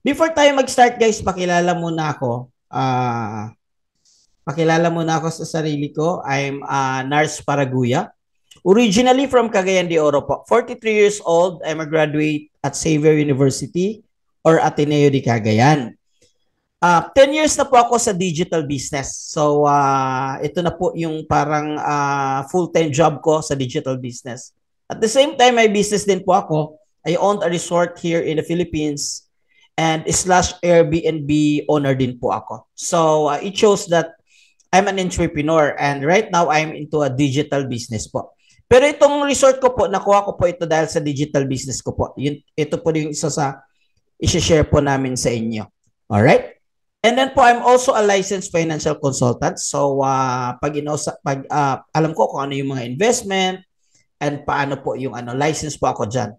Before tayo mag-start guys, pakilala muna ako sa sarili ko. I'm Nars Paraguya. Originally from Cagayan de Oro po. 43 years old, I'm a graduate at Xavier University or Ateneo de Cagayan. 10 years na po ako sa digital business. So, ito na po yung parang full-time job ko sa digital business. At the same time, may business din po ako. I owned a resort here in the Philippines and slash Airbnb owner din po ako. So, it shows that I'm an entrepreneur and right now I'm into a digital business po. Pero itong resort ko po, nakuha ko po ito dahil sa digital business ko po. Ito po yung isa sa i-share po namin sa inyo. Alright? And then po, I'm also a licensed financial consultant. So, alam ko kung ano yung mga investment and paano po yung license po ako dyan.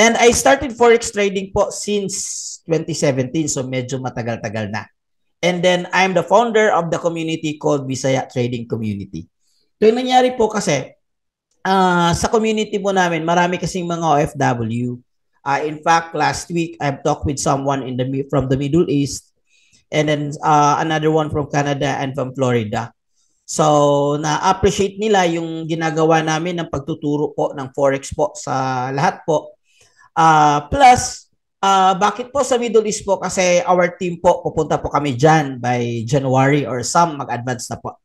And I started Forex trading po since 2017. So, medyo matagal-tagal na. And then, I'm the founder of the community called Bisaya Trading Community. So, yung nangyari po kasi, sa community po namin, marami kasing mga OFW. In fact, last week, I've talked with someone from the Middle East and then another one from Canada and from Florida. So, na-appreciate nila yung ginagawa namin ng pagtuturo po ng Forex po sa lahat po. Plus, bakit po sa Middle East po? Kasi our team po, pupunta po kami dyan by January or some mag-advance na po.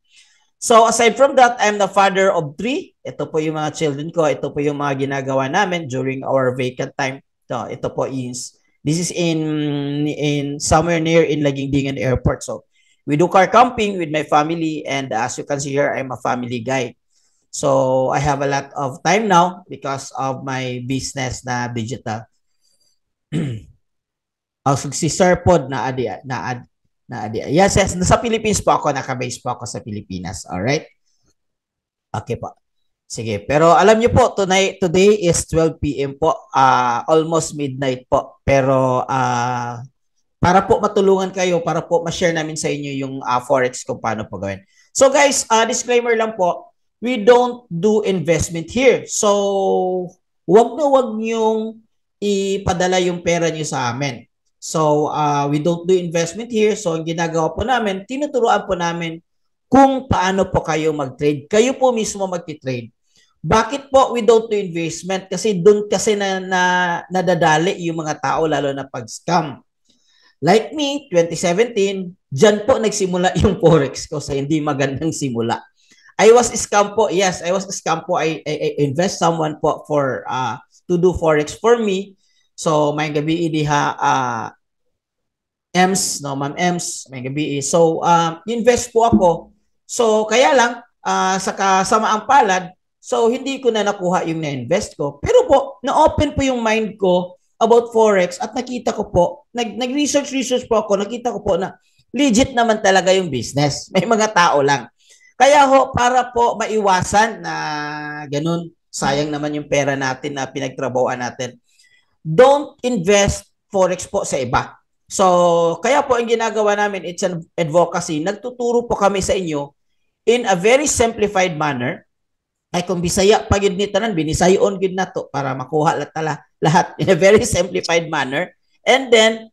So, aside from that, I'm the father of 3. Ito po yung mga children ko. Ito po yung mga ginagawa namin during our vacant time. So, ito po is this is in somewhere near in Lagingdingan Airport. So we do car camping with my family, and as you can see here, I'm a family guy. So I have a lot of time now because of my business na digital. Si Sir Pod na adi. Yes, nasa Philippines po ako, naka-base po ako sa Pilipinas. All right? Okay po. Sige, pero alam niyo po, today is 12 p.m. po, almost midnight po. Pero para po matulungan kayo, para po ma-share namin sa inyo yung Forex kung paano po gawin. So guys, disclaimer lang po, we don't do investment here. So, wag niyong ipadala yung pera niyo sa amin. So, we don't do investment here. So, ang ginagawa po namin, tinuturuan po namin kung paano po kayo mag-trade. Kayo po mismo mag-trade. Bakit po we don't do investment? Kasi doon kasi nadadali yung mga tao, lalo na pag-scam. Like me, 2017, dyan po nagsimula yung Forex ko sa hindi magandang simula. I was scam po. Yes, I was scam po. I invest someone po for to do Forex for me. So, may gabi diha Ems, no, Ma'am Ems, may gabi. So, invest po ako. So, kaya lang, sa kasamaang palad, so, hindi ko na nakuha yung na-invest ko. Pero po, na-open po yung mind ko about Forex at nakita ko po, nag-research po ako, nakita ko po na legit naman talaga yung business. May mga tao lang. Kaya ho, para po maiwasan na ganun, sayang naman yung pera natin na pinagtrabahoan natin. Don't invest Forex po sa iba. So, kaya po ang ginagawa namin, it's an advocacy. Nagtuturo po kami sa inyo in a very simplified manner. Ay kung Bisaya pag yun ni tanan, binisayon gid nato para makuha lahat in a very simplified manner. And then,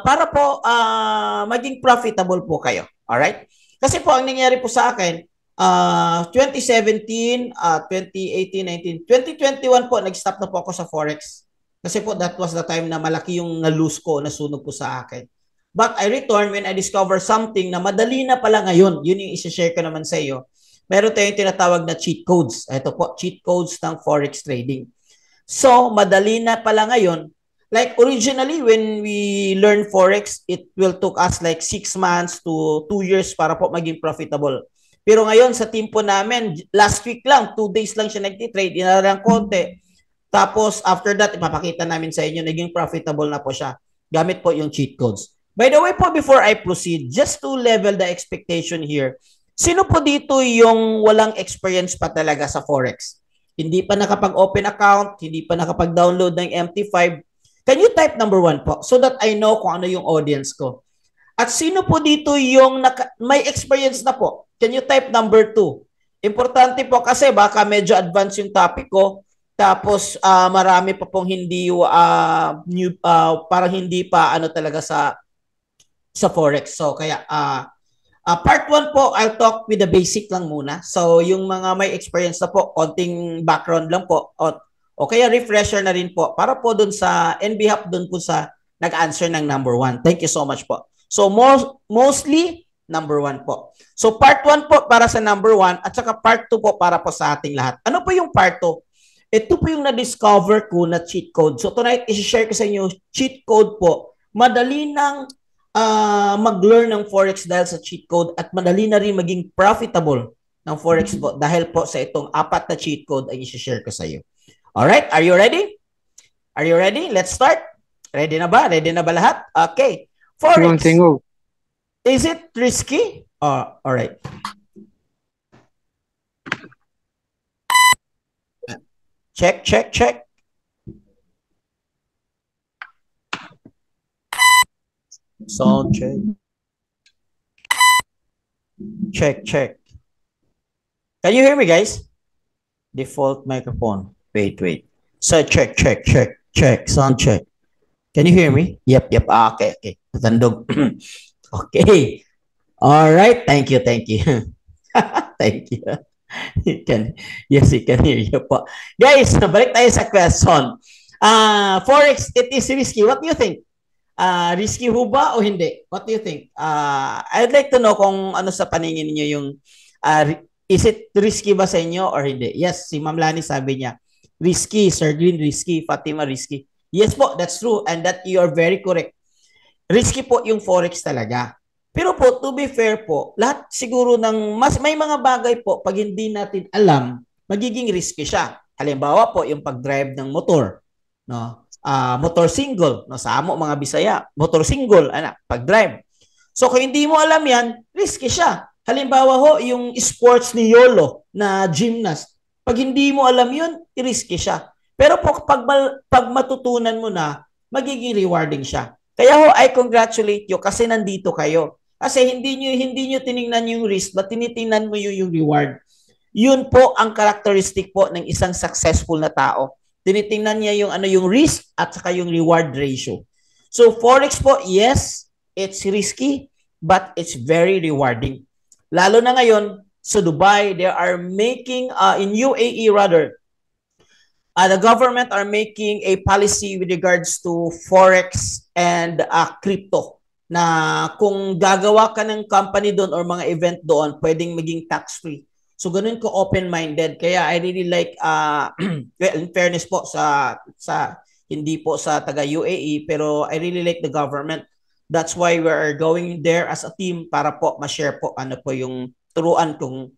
para po maging profitable po kayo. Alright? Kasi po, ang nangyari po sa akin, 2017, 2018, 19, 2021 po, nag-stop na po ako sa Forex. Kasi po, that was the time na malaki yung na-lose ko, nasunog po sa akin. But I returned when I discovered something na madali na pala ngayon. Yun yung isi-share ko naman sa iyo. Meron tayong tinatawag na cheat codes. Ito po, cheat codes ng Forex trading. So, madali na pala ngayon. Like originally, when we learn Forex, it will took us like 6 months to 2 years para po maging profitable. Pero ngayon, sa team po namin, last week lang, 2 days lang siya nag-trade, inalang konti. Tapos, after that, ipapakita namin sa inyo, naging profitable na po siya. Gamit po yung cheat codes. By the way po, before I proceed, just to level the expectation here, sino po dito yung walang experience pa talaga sa Forex? Hindi pa nakapag-open account, hindi pa nakapag-download ng MT5. Can you type number 1 po so that I know kung ano yung audience ko? At sino po dito yung may experience na po? Can you type number 2? Importante po kasi baka medyo advanced yung topic ko. Tapos marami pa pong hindi new parang hindi pa ano talaga sa forex. So kaya part 1 po, I'll talk with the basic lang muna. So yung mga may experience na po, konting background lang po o kaya refresher na rin po para po dun sa and behalf dun po sa nag-answer ng number 1. Thank you so much po. So mostly number 1 po. So part 1 po para sa number 1 at saka part 2 po para po sa ating lahat. Ano po yung part 2? Ito po yung na-discover ko na cheat code. So tonight, i-share ko sa inyo cheat code po. Madali nang mag-learn ng Forex dahil sa cheat code at madali na rin maging profitable ng Forex po dahil po sa itong 4 na cheat code ay i-share ko sa iyo. Alright, are you ready? Are you ready? Let's start. Ready na ba? Ready na ba lahat? Okay. Forex. Is it risky? Alright. Check, check, check. Sound check. Check, check. Can you hear me, guys? Default microphone. Wait. So check, check, check, check. Sound check. Can you hear me? Yep. Okay. Tandog. Okay. All right. Thank you. Thank you. Yes, you can hear you po. Guys, balik tayo sa question. Forex, it is risky. What do you think? Risky ho ba o hindi? What do you think? I'd like to know kung ano sa paningin niyo yung is it risky ba sa inyo or hindi? Yes, si Ma'am Lani sabi niya, risky, Sir Green, risky, Fatima, risky. Yes po, that's true and that you are very correct. Risky po yung Forex talaga. Pero po, to be fair po, lahat siguro ng may mga bagay po, pag hindi natin alam, magiging risky siya. Halimbawa po, yung pag-drive ng motor. No? Motor single. No? Sa amo, mga Bisaya. Motor single, pag-drive. So, kung hindi mo alam yan, risky siya. Halimbawa ho, yung sports ni Yolo na gymnast. Pag hindi mo alam yun, risky siya. Pero po, pag matutunan mo na, magiging rewarding siya. Kaya ho, I congratulate you kasi nandito kayo. Kasi hindi nyo tiningnan yung risk, but tinitingnan mo yung reward. Yun po ang characteristic po ng isang successful na tao. Tinitingnan niya yung risk at saka yung reward ratio. So Forex po, yes, it's risky, but it's very rewarding. Lalo na ngayon, sa Dubai, they are making, in UAE rather, the government are making a policy with regards to Forex and crypto na kung gagawa ka ng company doon or mga event doon, pwedeng maging tax-free. So ganun ko open-minded. Kaya I really like, well, in fairness po sa hindi po sa taga UAE, pero I really like the government. That's why we are going there as a team para po ma-share po ano po yung turuan kung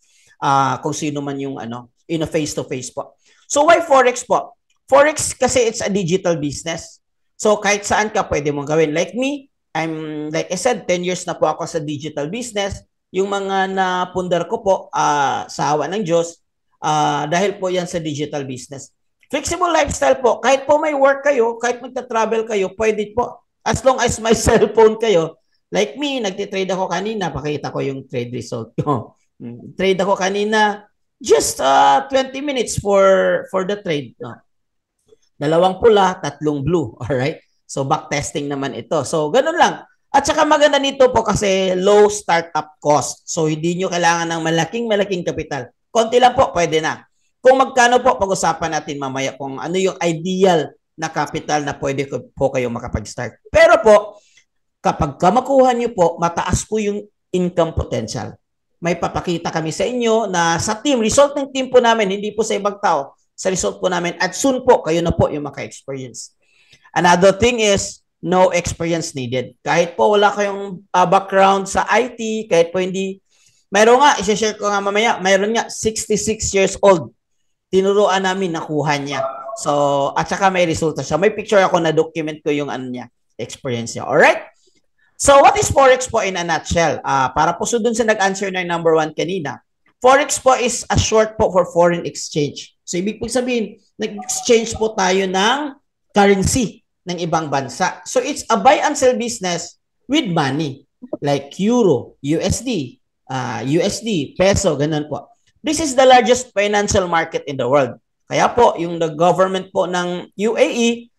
sino man yung in a face-to-face po. So why Forex po? Forex kasi it's a digital business. So kahit saan ka pwede mong gawin. Like me, like I said, 10 years na po ako sa digital business. Yung mga napundar ko po sa awa ng Diyos, dahil po yan sa digital business. Flexible lifestyle po, kahit po may work kayo, kahit magta-travel kayo, pwede po. As long as may cellphone kayo, like me, nagtitrade ako kanina, pakita ko yung trade result ko. Trade ako kanina, just 20 minutes for the trade. No? 2 pula, 3 blue. Alright? So, backtesting naman ito. So, ganun lang. At saka maganda nito po kasi low startup cost. So, hindi nyo kailangan ng malaking kapital. Konti lang po, pwede na. Kung magkano po, pag-usapan natin mamaya kung ano yung ideal na capital na pwede po kayo makapag-start. Pero po, kapag makuha nyo po, mataas po yung income potential. May papakita kami sa inyo na sa team, result ng team po namin, hindi po sa ibang tao, sa result po namin. At soon po, kayo na po yung maka-experience. Another thing is, no experience needed. Kahit po wala kayong background sa IT, kahit po hindi, mayroon nga, i-share ko nga mamaya, mayroon nga, 66 years old. Tinuruan namin, nakuha niya. So, at saka may resulta siya. May picture ako na document ko yung niya, experience niya. Alright? So, what is Forex po in a nutshell? Para po dun sa nag-answer na yung number 1 kanina, Forex po is a short po for foreign exchange. So, ibig po sabihin, nag-exchange po tayo ng currency ng ibang bansa. So, it's a buy and sell business with money. Like Euro, USD, USD, peso, ganun po. This is the largest financial market in the world. Kaya po, yung the government po ng UAE,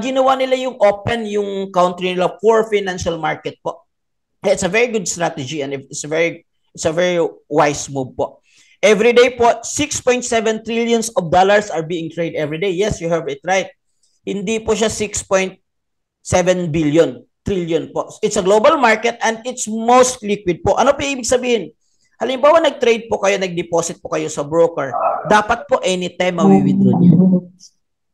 ginawa nila yung open yung country nila for financial market po. It's a very good strategy and it's a very wise move po. Every day po, 6.7 trillions of dollars are being traded every day. Yes, you heard it right. Hindi po siya 6.7 trillion po. It's a global market and it's most liquid po. Ano po ibig sabihin? Halimbawa, nag-trade po kayo, nag-deposit po kayo sa broker, dapat po anytime mawi-withdraw niyo.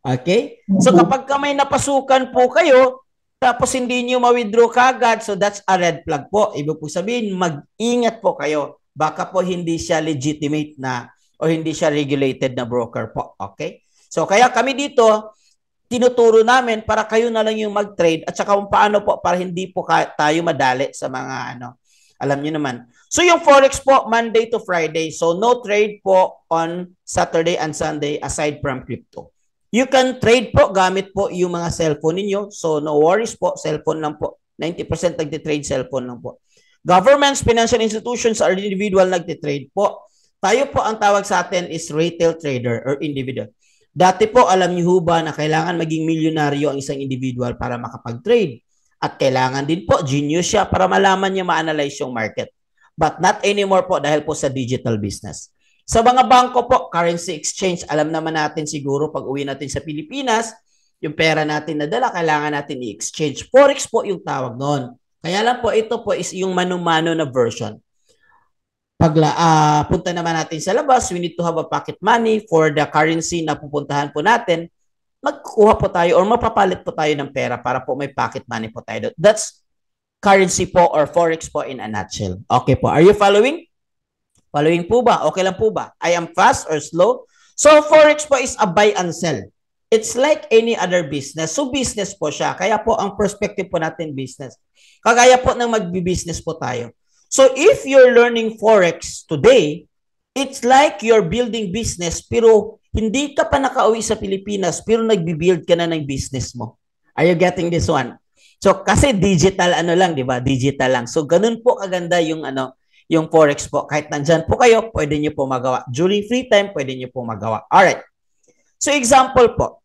Okay? So kapag may napasukan po kayo, tapos hindi niyo ma-withdraw kagad, so that's a red flag po. Ibig po sabihin, mag-ingat po kayo. Baka po hindi siya legitimate na o hindi siya regulated na broker po. Okay? So kaya kami dito, tinuturo namin para kayo na lang yung mag-trade at saka kung paano po para hindi po tayo madali sa mga alam niyo naman. So yung Forex po, Monday to Friday. So no trade po on Saturday and Sunday aside from crypto. You can trade po gamit po yung mga cellphone ninyo. So no worries po, cellphone lang po. 90% nagtitrade cellphone lang po. Governments, financial institutions, or individual nagtitrade po. Tayo po ang tawag sa atin is retail trader or individual. Dati po alam niyo ba na kailangan maging milyonaryo ang isang individual para makapag-trade. At kailangan din po, genius siya para malaman niya ma-analyze yung market. But not anymore po dahil po sa digital business. Sa mga bangko po, currency exchange, alam naman natin siguro pag uwi natin sa Pilipinas, yung pera natin na dala, kailangan natin i-exchange. Forex po yung tawag noon. Kaya lang po, ito po is yung mano-mano na version. Pag punta naman natin sa labas, we need to have a pocket money for the currency na pupuntahan po natin. Magkukuha po tayo or mapapalit po tayo ng pera para po may pocket money po tayo. That's currency po or Forex po in a nutshell. Okay po. Are you following? Following po ba? Okay lang po ba? I am fast or slow? So Forex po is a buy and sell. It's like any other business. So business po siya. Kaya po ang perspective po natin business. Kagaya po ng magbi-business po tayo. So if you're learning Forex today, it's like you're building business pero hindi ka pa nakauwi sa Pilipinas pero nagbi-build ka na ng business mo. Are you getting this one? So kasi digital lang, 'di ba? Digital lang. So ganun po kaganda yung yung Forex po. Kahit nandiyan po kayo, pwede niyo po magawa. During free time, pwede niyo po magawa. All right. So example po.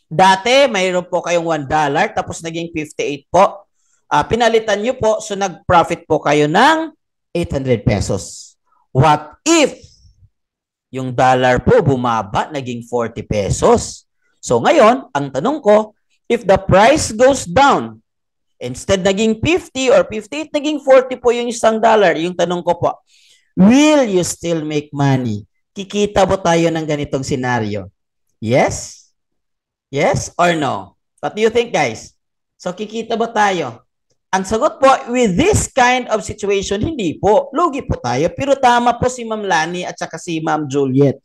Dati mayroon po kayong $1 tapos naging 58 po. Pinalitan niyo po so nag-profit po kayo ng 800 pesos. What if yung dollar po bumaba, naging 40 pesos. So ngayon, ang tanong ko, if the price goes down, instead naging 50 or 58, naging 40 po yung $1. Yung tanong ko po, will you still make money? Kikita mo tayo ng ganitong senaryo? Yes? Yes or no? What do you think, guys? So kikita ba tayo? Ang sagot po, with this kind of situation, hindi po. Lugi po tayo. Pero tama po si Ma'am Lani at saka si Ma'am Juliet.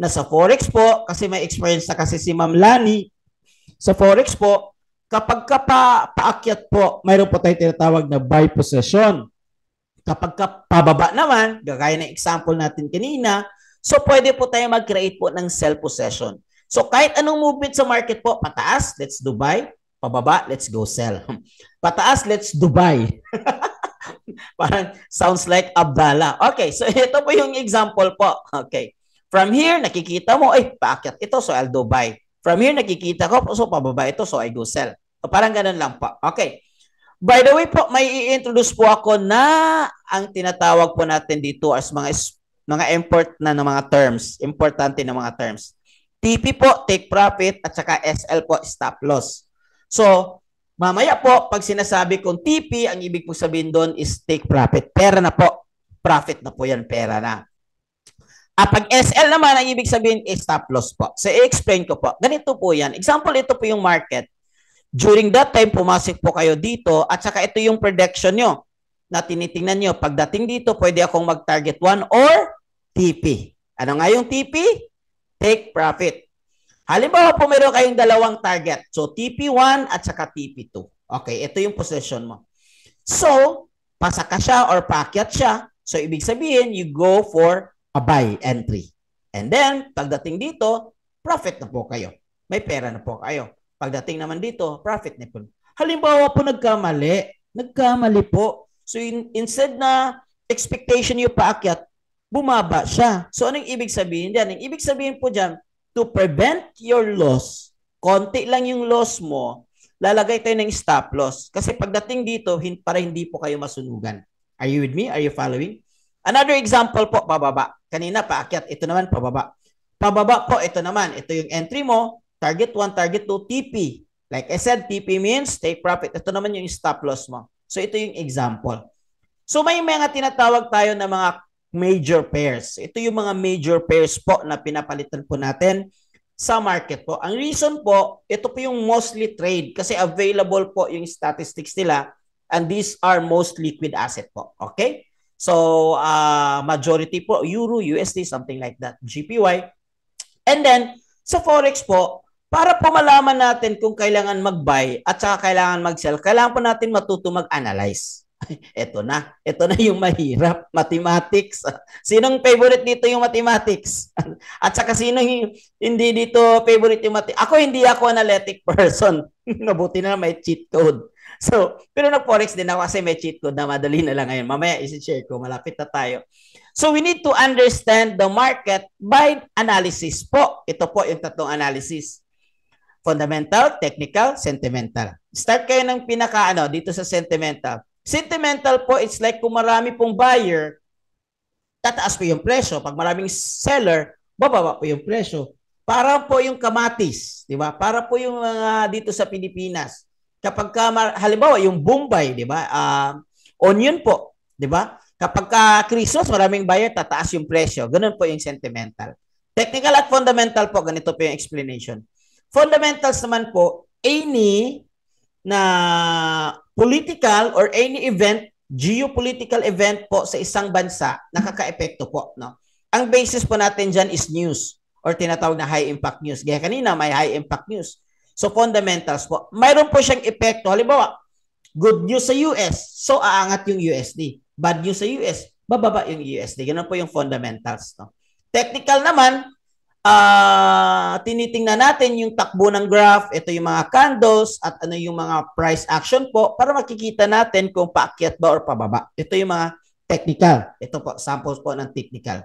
Na sa Forex po, kasi may experience na kasi si Ma'am Lani, sa Forex po, kapag paakyat po, mayroon po tayo tinatawag na buy position. Kapag pababa naman, gagaya ng example natin kanina, so pwede po tayo mag-create po ng sell possession. So kahit anong movement sa market po, pataas, let's do buy. Pababa, let's go sell. Pataas, let's do buy. Parang sounds like Abdallah. Okay, so ito po yung example po. Okay. From here, nakikita mo, paakyat ito, so I'll do buy. From here, nakikita ko, so pababa ito, so I go sell. So parang ganun lang po. Okay. By the way po, may i-introduce po ako na ang tinatawag po natin dito as mga import na ng mga terms. Importante na mga terms. TP po, take profit, at saka SL po, stop loss. So, mamaya po, pag sinasabi kong TP, ang ibig po sabihin doon is take profit. Pera na po. Profit na po yan, pera na. Pag SL naman, ang ibig sabihin is stop loss po. So, i-explain ko po. Ganito po yan. Example, ito po yung market. During that time, pumasok po kayo dito at saka ito yung prediction nyo na tinitingnan nyo. Pagdating dito, pwede akong mag-target 1 or TP. Ano nga yung TP? Take profit. Halimbawa po meron kayong dalawang target. So, TP1 at saka TP2. Okay, ito yung position mo. So, pasaka siya or paakyat siya. So, ibig sabihin, you go for a buy entry. And then, pagdating dito, profit na po kayo. May pera na po kayo. Pagdating naman dito, profit na po. Halimbawa po nagkamali po. So, instead na expectation yung paakyat, bumaba siya. So, anong ibig sabihin diyan? Ang ibig sabihin po diyan, to prevent your loss, konti lang yung loss mo, lalagay tayo ng stop loss. Kasi pagdating dito, para hindi po kayo masunugan. Are you with me? Are you following? Another example po, pababa. Kanina, paakyat. Ito naman, pababa. Pababa po, ito naman. Ito yung entry mo. Target 1, target 2, TP. Like I said, TP means take profit. Ito naman yung stop loss mo. So, ito yung example. So, may mga tinatawag tayo na mga major pairs. Ito yung mga major pairs po na pinapalitan po natin sa market po. Ang reason po, ito po yung mostly trade kasi available po yung statistics nila and these are most liquid asset po. Okay? So, majority po, Euro, USD, something like that, GPY. And then, sa Forex po, para po malaman natin kung kailangan mag-buy at saka kailangan mag-sell, kailangan po natin matuto mag-analyze. Ito na yung mahirap, mathematics. Sinong favorite dito yung mathematics? At saka sinong hindi dito favorite yung mathematics? Hindi ako analytic person. Mabuti na may cheat code. So, pero nag-forex din ako kasi may cheat code na madali na lang ngayon. Mamaya isi-share ko, malapit na tayo. So, we need to understand the market by analysis po. Ito po yung tatlong analysis. Fundamental, technical, sentimental. Start kayo ng dito sa sentimental. Sentimental po, it's like kung marami pong buyer, tataas po yung presyo. Pag maraming seller, bababa po yung presyo. Para po yung kamatis, di ba? Para po yung mga dito sa Pilipinas. Kapag halimbawa, yung Bombay, di ba? Onion po, di ba? Kapag Christmas, maraming buyer, tataas yung presyo. Ganun po yung sentimental. Technical at fundamental po, ganito po yung explanation. Fundamentals naman po, any na political or any event, geopolitical event po sa isang bansa, nakaka-epekto po. No? Ang basis po natin dyan is news or tinatawag na high impact news. Gaya kanina, may high impact news. So, fundamentals po. Mayroon po siyang epekto. Halimbawa, good news sa US, so aangat yung USD. Bad news sa US, bababa yung USD. Ganun po yung fundamentals. No? Technical naman, tinitingnan natin yung takbo ng graph, ito yung mga candles at ano yung mga price action po para makikita natin kung paakyat ba or pababa. Ito yung mga technical. Ito po, samples po ng technical.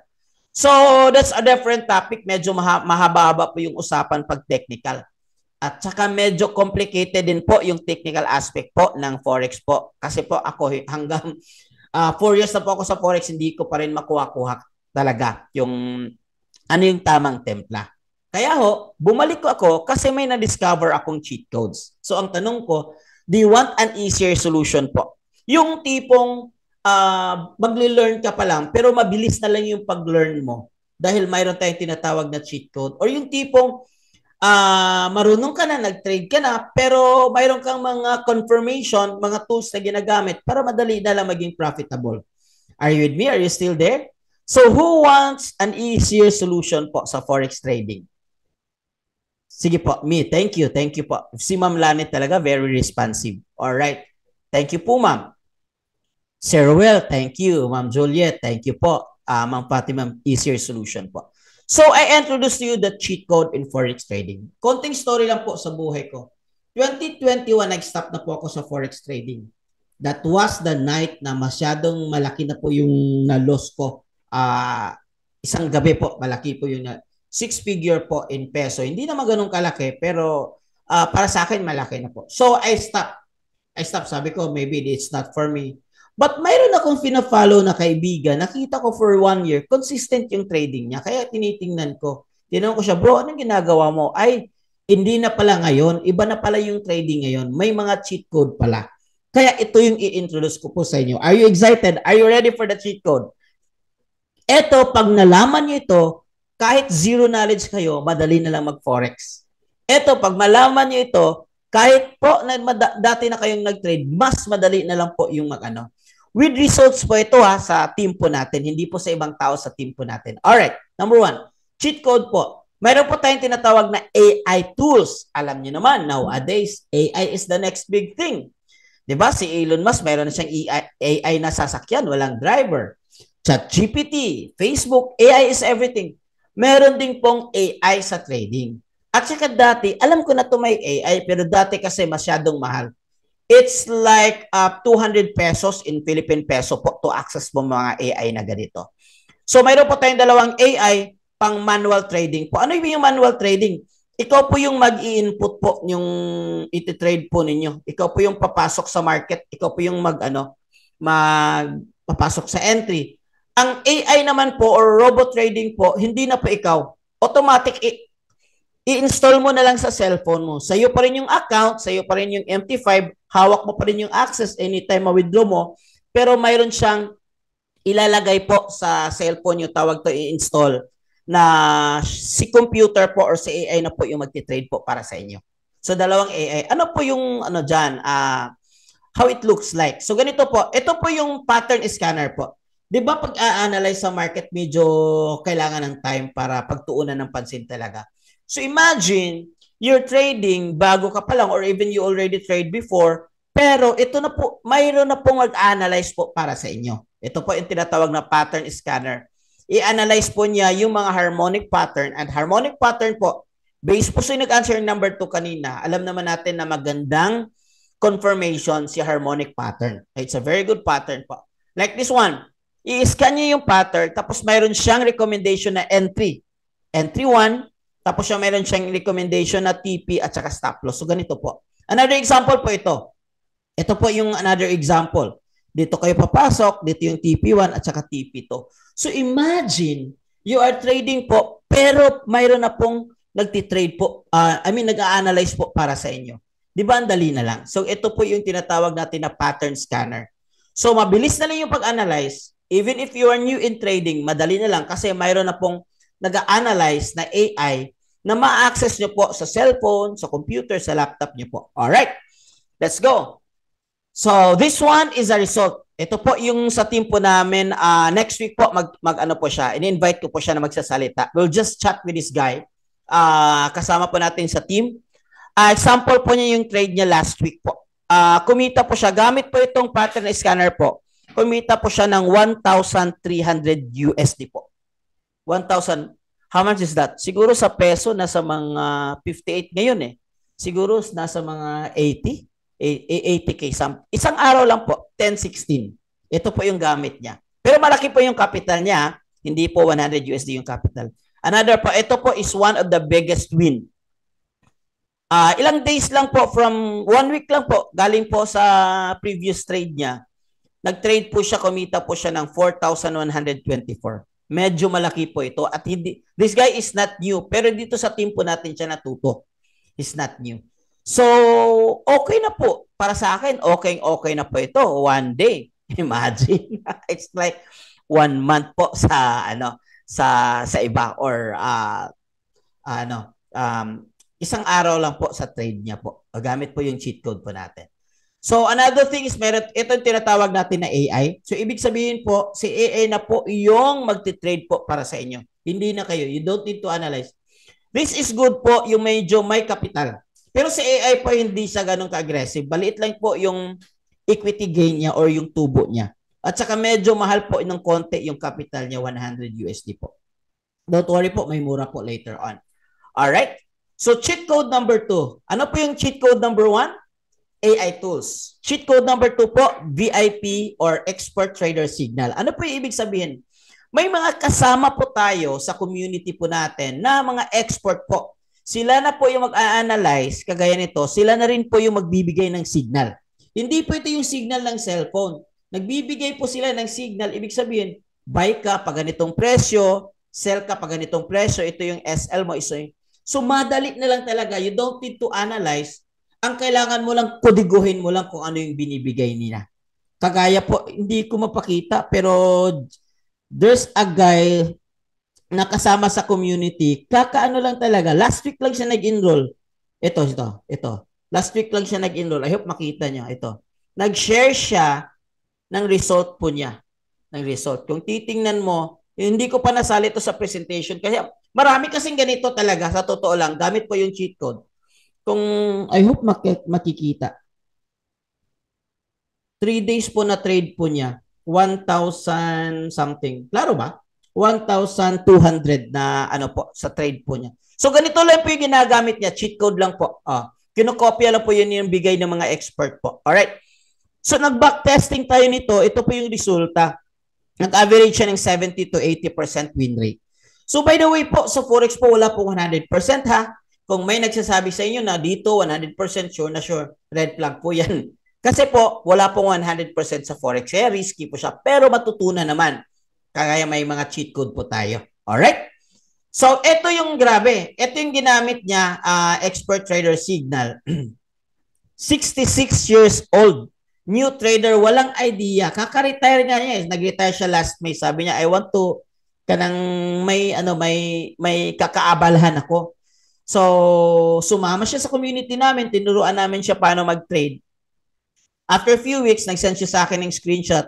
So, that's a different topic. Medyo mahaba-haba po yung usapan pag technical. At saka medyo complicated din po yung technical aspect po ng Forex po. Kasi po ako hanggang 4 years na po ako sa Forex, hindi ko pa rin makuha-kuha talaga yung ano yung tamang templa. Kaya bumalik ko ako kasi may na-discover akong cheat codes. So, ang tanong ko, do you want an easier solution po? Yung tipong magli-learn ka pa lang, pero mabilis na lang yung pag-learn mo dahil mayroon tayong tinatawag na cheat code. Or yung tipong marunong ka na, nag-trade ka na, pero mayroon kang mga confirmation, mga tools na ginagamit para madali na lang maging profitable. Are you with me? Are you still there? So, who wants an easier solution po sa Forex trading? Sige po, me. Thank you. Thank you po. Si Ma'am Lani talaga very responsive. Alright. Thank you po, Ma'am. Sir Will, thank you. Ma'am Juliet, thank you po. Ma'am Fatima, easier solution po. So, I introduced to you the cheat code in Forex trading. Konting story lang po sa buhay ko. 2021, nag-stop na po ako sa Forex trading. That was the night na masyadong malaki na po yung na-loss ko. Isang gabi po, malaki po yung 6-figure po in peso. Hindi naman ganun kalaki, pero para sa akin, malaki na po. So, I stopped. Sabi ko, maybe it's not for me. But mayroon akong fina-follow na kaibigan. Nakita ko for 1 year, consistent yung trading niya. Kaya tinitingnan ko. Tinanong ko siya, bro, anong ginagawa mo? Ay, hindi na pala ngayon. Iba na pala yung trading ngayon. May mga cheat code pala. Kaya ito yung i-introduce ko po sa inyo. Are you excited? Are you ready for the cheat code? Ito, pag nalaman nyo ito, kahit zero knowledge kayo, madali na lang mag-forex. Ito, pag malaman nyo ito, kahit po dati na kayong nag-trade, mas madali na lang po yung mag-ano. With results po ito sa team po natin, hindi po sa ibang tao sa team po natin. Alright, number 1, cheat code po. Mayroon po tayong tinatawag na AI tools. Alam nyo naman, nowadays, AI is the next big thing. Diba? Si Elon Musk, mayroon na siyang AI na sasakyan, walang driver. ChatGPT, Facebook, AI is everything. Meron din pong AI sa trading. At saka dati, alam ko na ito may AI, pero dati kasi masyadong mahal. It's like 200 pesos in Philippine peso po to access mo mga AI na ganito. So mayroon po tayong dalawang AI. pang manual trading po. Ano yung manual trading? Ikaw po yung mag-i-input po yung iti-trade po ninyo. Ikaw po yung papasok sa market. Ikaw po yung papasok sa entry. Ang AI naman po or robot trading po, hindi na po ikaw. Automatic i-install mo na lang sa cellphone mo. Sa'yo pa rin yung account, sa'yo pa rin yung MT5, hawak mo pa rin yung access anytime ma-withdraw mo, pero mayroon siyang ilalagay po sa cellphone yung tawag to i-install na si computer po or si AI na po yung magti-trade po para sa inyo. So dalawang AI. Ano po yung ano dyan? How it looks like. So ganito po. Ito po yung pattern scanner po. 'Di ba pag a-analyze sa market medyo kailangan ng time para pagtuunan ng pansin talaga. So imagine you're trading bago ka pa lang or even you already trade before, pero ito na po, mayroon na pong mag-analyze po para sa inyo. Ito po yung tinatawag na pattern scanner. I-analyze po niya yung mga harmonic pattern, and harmonic pattern po, based po sa nag-answer number 2 kanina, alam naman natin na magandang confirmation si harmonic pattern. It's a very good pattern po. Like this one, i-scan niyo yung pattern, tapos mayroon siyang recommendation na entry. Entry 1, tapos siya mayroon siyang recommendation na TP at saka stop loss. So ganito po. Another example po ito. Ito po yung another example. Dito kayo papasok, dito yung TP1 at saka TP2. So imagine, you are trading po, pero mayroon na pong nagtitrade po, nag-a-analyze po para sa inyo. Di ba, ang dali na lang. So ito po yung tinatawag natin na pattern scanner. So mabilis na lang yung pag-analyze. Even if you are new in trading, madali na lang kasi mayroon na pong nag-a-analyze na AI na ma-access nyo po sa cellphone, sa computer, sa laptop nyo po. Alright, let's go. So this one is a result. Ito po yung sa team po namin. Next week po, mag-ano po siya. In-invite ko po siya na magsasalita. We'll just chat with this guy. Kasama po natin sa team. Example po niya yung trade niya last week po. Kumita po siya. Gamit po itong pattern scanner po. Kumita po siya ng 1,300 USD po. 1,000. How much is that? Siguro sa peso, nasa mga 58 ngayon eh. Siguro nasa mga 80K. Isang araw lang po, 10-16. Ito po yung gamit niya. Pero malaki po yung capital niya. Hindi po 100 USD yung capital. Another po, ito po is one of the biggest win. Ilang days lang po, from 1 week lang po, galing po sa previous trade niya. Nag-trade po siya, kumita po siya ng 4,124. Medyo malaki po ito. At hindi, this guy is not new. Pero dito sa team po natin siya natuto. He's not new. So, okay na po. Para sa akin, okay na po ito. 1 day. Imagine. It's like 1 month po sa iba or isang araw lang po sa trade niya po. Gamit po yung cheat code po natin. So, another thing is, ito yung tinatawag natin na AI. So, ibig sabihin po, si AI na po yung magti-trade po para sa inyo. Hindi na kayo. You don't need to analyze. This is good po yung medyo may capital. Pero si AI po hindi siya ganun ka-aggressive. Baliit lang po yung equity gain niya or yung tubo niya. At saka medyo mahal po ng konti yung capital niya, 100 USD po. Don't worry po, may mura po later on. Alright? So, cheat code number 2. Ano po yung cheat code number 1? AI tools. Cheat code number 2 po, VIP or Expert Trader Signal. Ano po yung ibig sabihin? May mga kasama po tayo sa community po natin na mga expert po. Sila na po yung mag-a-analyze, kagaya nito, sila na rin po yung magbibigay ng signal. Hindi po ito yung signal ng cellphone. Nagbibigay po sila ng signal, ibig sabihin, buy ka pag ganitong presyo, sell ka pag ganitong presyo, ito yung SL mo, ito yung... So, madali na lang talaga. You don't need to analyze. Ang kailangan mo lang, kodiguhin mo lang kung ano yung binibigay nila. Kagaya po, hindi ko mapakita, pero there's a guy na kasama sa community, kakaano lang talaga. Last week lang siya nag-enroll. Ito. Last week lang siya nag-enroll. I hope makita nyo. Ito. Nag-share siya ng result po niya. Ng result. Kung titingnan mo, hindi ko pa nasali ito sa presentation. Kasi marami kasing ganito talaga. Sa totoo lang, gamit po yung cheat code. Kung, I hope makikita. 3 days po na trade po niya. 1,000 something. Klaro ba? 1,200 na ano po sa trade po niya. So ganito lang po yung ginagamit niya. Cheat code lang po. Kinokopya lang po yun yung bigay ng mga expert po. Alright. So nag-backtesting tayo nito. Ito po yung resulta. Nag-average siya ng 70 to 80% win rate. So by the way po, sa Forex po, wala po 100% ha. Kung may nagsasabi sa inyo na dito 100% sure na sure, red flag po yan. Kasi po, wala pong 100% sa Forex. Kaya risky po siya. Pero matutunan naman. Kaya may mga cheat code po tayo. Alright? So, ito yung grabe. Ito yung ginamit niya, expert trader signal. 66 years old. New trader, walang idea. Kaka-retire nga niya. Nag-retire siya last May. Sabi niya, I want to kanang may kakaabalhan ako. So, sumama siya sa community namin, tinuruan namin siya paano mag-trade. After a few weeks, nag-send siya sa akin ng screenshot.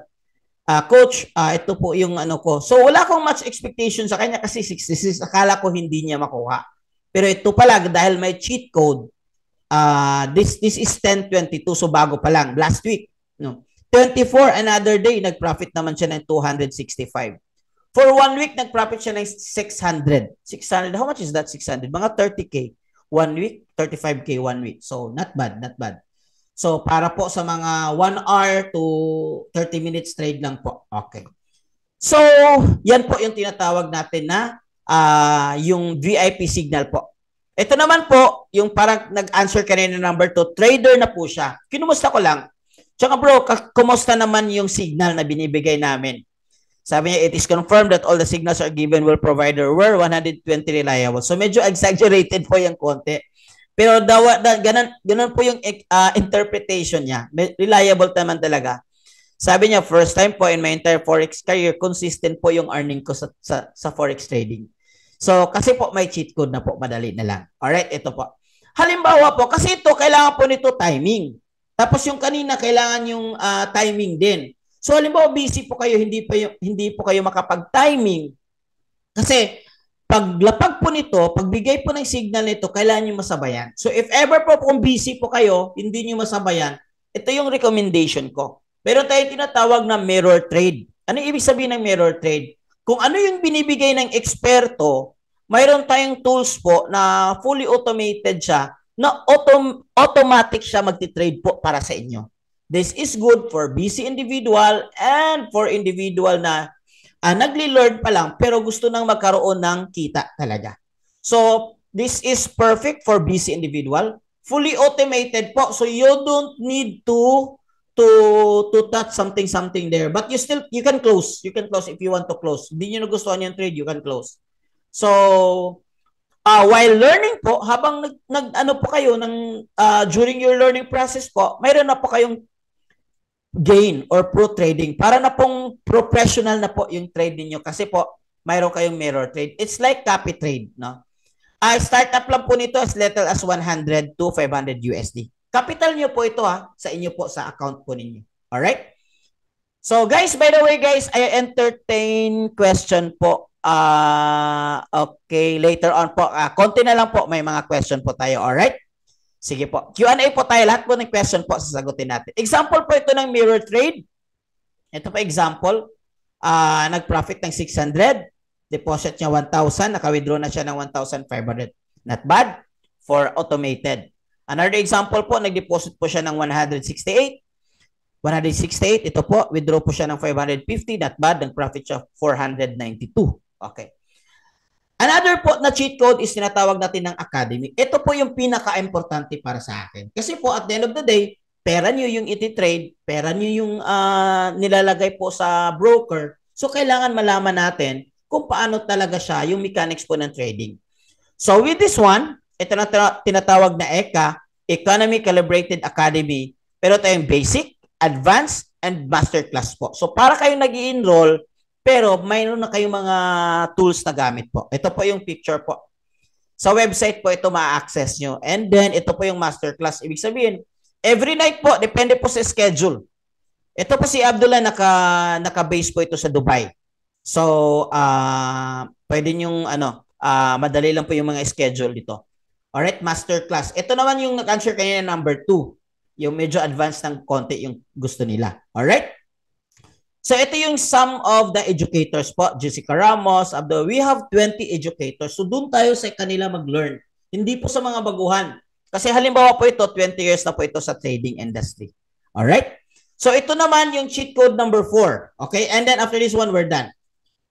Coach, ito po yung ano ko. So, wala akong much expectation sa kanya kasi 66, akala ko hindi niya makuha. Pero ito pala, dahil may cheat code, this is 10.22, so bago pa lang, last week. No? 24, another day, nag-profit naman siya ng 265. For 1 week, nag-profit siya ng 600. 600, how much is that 600? Mga 30K. 1 week, 35K 1 week. So, not bad, not bad. So, para po sa mga 1 hour to 30 minutes trade lang po. Okay. So, yan po yung tinatawag natin na yung VIP signal po. Ito naman po, yung parang nag-answer kanina number 2, trader na po siya. Kinumusta ko lang. Tsaka bro, kumusta naman yung signal na binibigay namin? Sabi niya, it is confirmed that all the signals are given will provider were 120 reliable. So medyo exaggerated po yung konti. Pero ganun po yung interpretation niya. Reliable naman talaga. Sabi niya, first time po in my entire Forex career, consistent po yung earning ko sa Forex trading. So kasi po may cheat code na po, madali na lang. Alright, ito po. Halimbawa po, kasi ito, kailangan po nito timing. Tapos yung kanina, kailangan yung timing din. So halimbawa busy po kayo, hindi po kayo makapag-timing. Kasi paglapag po nito, pagbigay po ng signal nito, kailangan niyo masabayan. So if ever po kung busy po kayo, hindi niyo masabayan, ito yung recommendation ko. Meron tayong tinatawag na mirror trade. Ano ibig sabihin ng mirror trade? Kung ano yung binibigay ng eksperto, mayroon tayong tools po na fully automated siya, na automatic siya magti-trade po para sa inyo. This is good for busy individual and for individual na nagli-learn pa lang pero gusto nang magkaroon ng kita talaga. So, this is perfect for busy individual. Fully automated po. So, you don't need to touch something there. But you can close. You can close if you want to close. Hindi nyo nagustuhan yung trade, you can close. So, while learning po, habang ano po kayo during your learning process po, mayroon na po kayong gain or pro trading. Para na pong professional na po yung trade niyo kasi po mayroon kayong mirror trade. It's like copy trade, no? Startup lang po nito as little as 100 to 500 USD. Capital niyo po ito sa inyo po sa account po ninyo. All right? So guys, by the way guys, I entertain question po. Okay, later on po. Konti na lang po, may mga question po tayo. All right? Sige po. Q&A po tayo. Lahat po ng question po sasagutin natin. Example po ito ng mirror trade. Ito po example. Nag-profit ng 600. Deposit niya 1,000. Naka-withdraw na siya ng 1,500. Not bad for automated. Another example po, nag-deposit po siya ng 168. 168, ito po, withdraw po siya ng 550. Not bad. Nag-profit siya 492. Okay. Another po na cheat code is tinatawag natin ng academy. Ito po yung pinaka-importante para sa akin. Kasi po at the end of the day, pera nyo yung iti-trade, pera nyo yung nilalagay po sa broker. So, kailangan malaman natin kung paano talaga siya, yung mechanics po ng trading. So, with this one, ito na tinatawag na ECA, Economy Calibrated Academy. Pero tayong basic, advanced, and masterclass po. So, para kayo nag-i-enroll, pero mayroon na kayong mga tools na gamit po. Ito po yung picture po. Sa website po ito ma-access nyo. And then, ito po yung masterclass. Ibig sabihin, every night po, depende po sa schedule. Ito po si Abdullah, naka-base po ito sa Dubai. So, pwede nyong, madali lang po yung mga schedule dito. Alright, masterclass. Ito naman yung nag-answer kanina number 2. Yung medyo advanced ng konti yung gusto nila. Alright? So, ito yung some of the educators po. Jessica Ramos, Abdul. We have 20 educators. So, doon tayo sa kanila mag-learn. Hindi po sa mga baguhan. Kasi halimbawa po ito, 20 years na po ito sa trading industry. Alright? So, ito naman yung cheat code number 4. Okay? And then, after this one, we're done.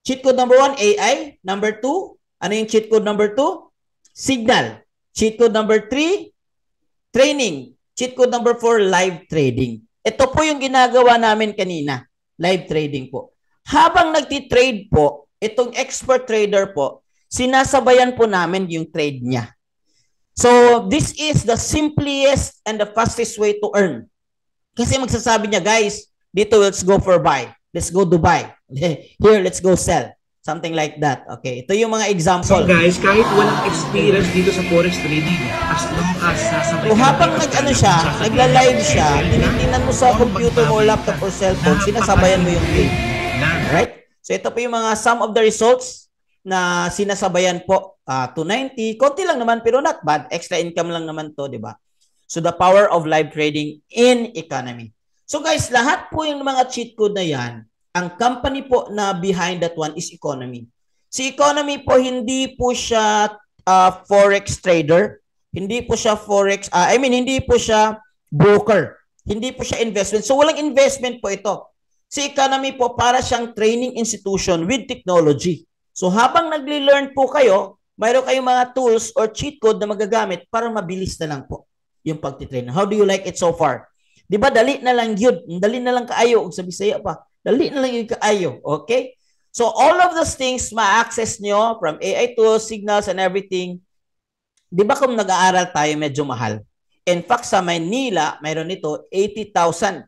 Cheat code number 1, AI. Number 2, Ano yung cheat code number 2? Signal. Cheat code number 3, training. Cheat code number 4, live trading. Ito po yung ginagawa namin kanina. Live trading po. Habang nagtitrade po, itong expert trader po, sinasabayan po namin yung trade niya. So, this is the simplest and the fastest way to earn. Kasi magsasabi niya, guys, dito let's go for buy. Let's go Dubai. Here, let's go sell. Something like that. Okay, ito yung mga example. So guys, kahit walang experience dito sa forex trading, as long as sasabay so, habang nag-ano siya, nagla-live siya, tinitingnan mo sa computer mo, laptop or cellphone, sinasabayan mo yung trade. Right? So, ito po yung mga some of the results na sinasabayan po 290. Konti lang naman pero not bad. Extra income lang naman to, di ba? So, the power of live trading in economy. So, guys, lahat po yung mga cheat code na yan, ang company po na behind that one is Economy. Si Economy po, hindi po siya forex trader. Hindi po siya forex, hindi po siya broker. Hindi po siya investment. So, walang investment po ito. Si Economy po, para siyang training institution with technology. So, habang nagli-learn po kayo, mayroon kayong mga tools or cheat code na magagamit para mabilis na lang po yung pagtitrain. How do you like it so far? Di ba, dali na lang yun. Dali na lang kaayo. Kung sa Bisaya pa. Dali na lang yung kaayo. Okay? So, all of those things, ma-access nyo from AI tools, signals, and everything. Di ba kung nag-aaral tayo, medyo mahal? In fact, sa Manila, mayroon nito 80,000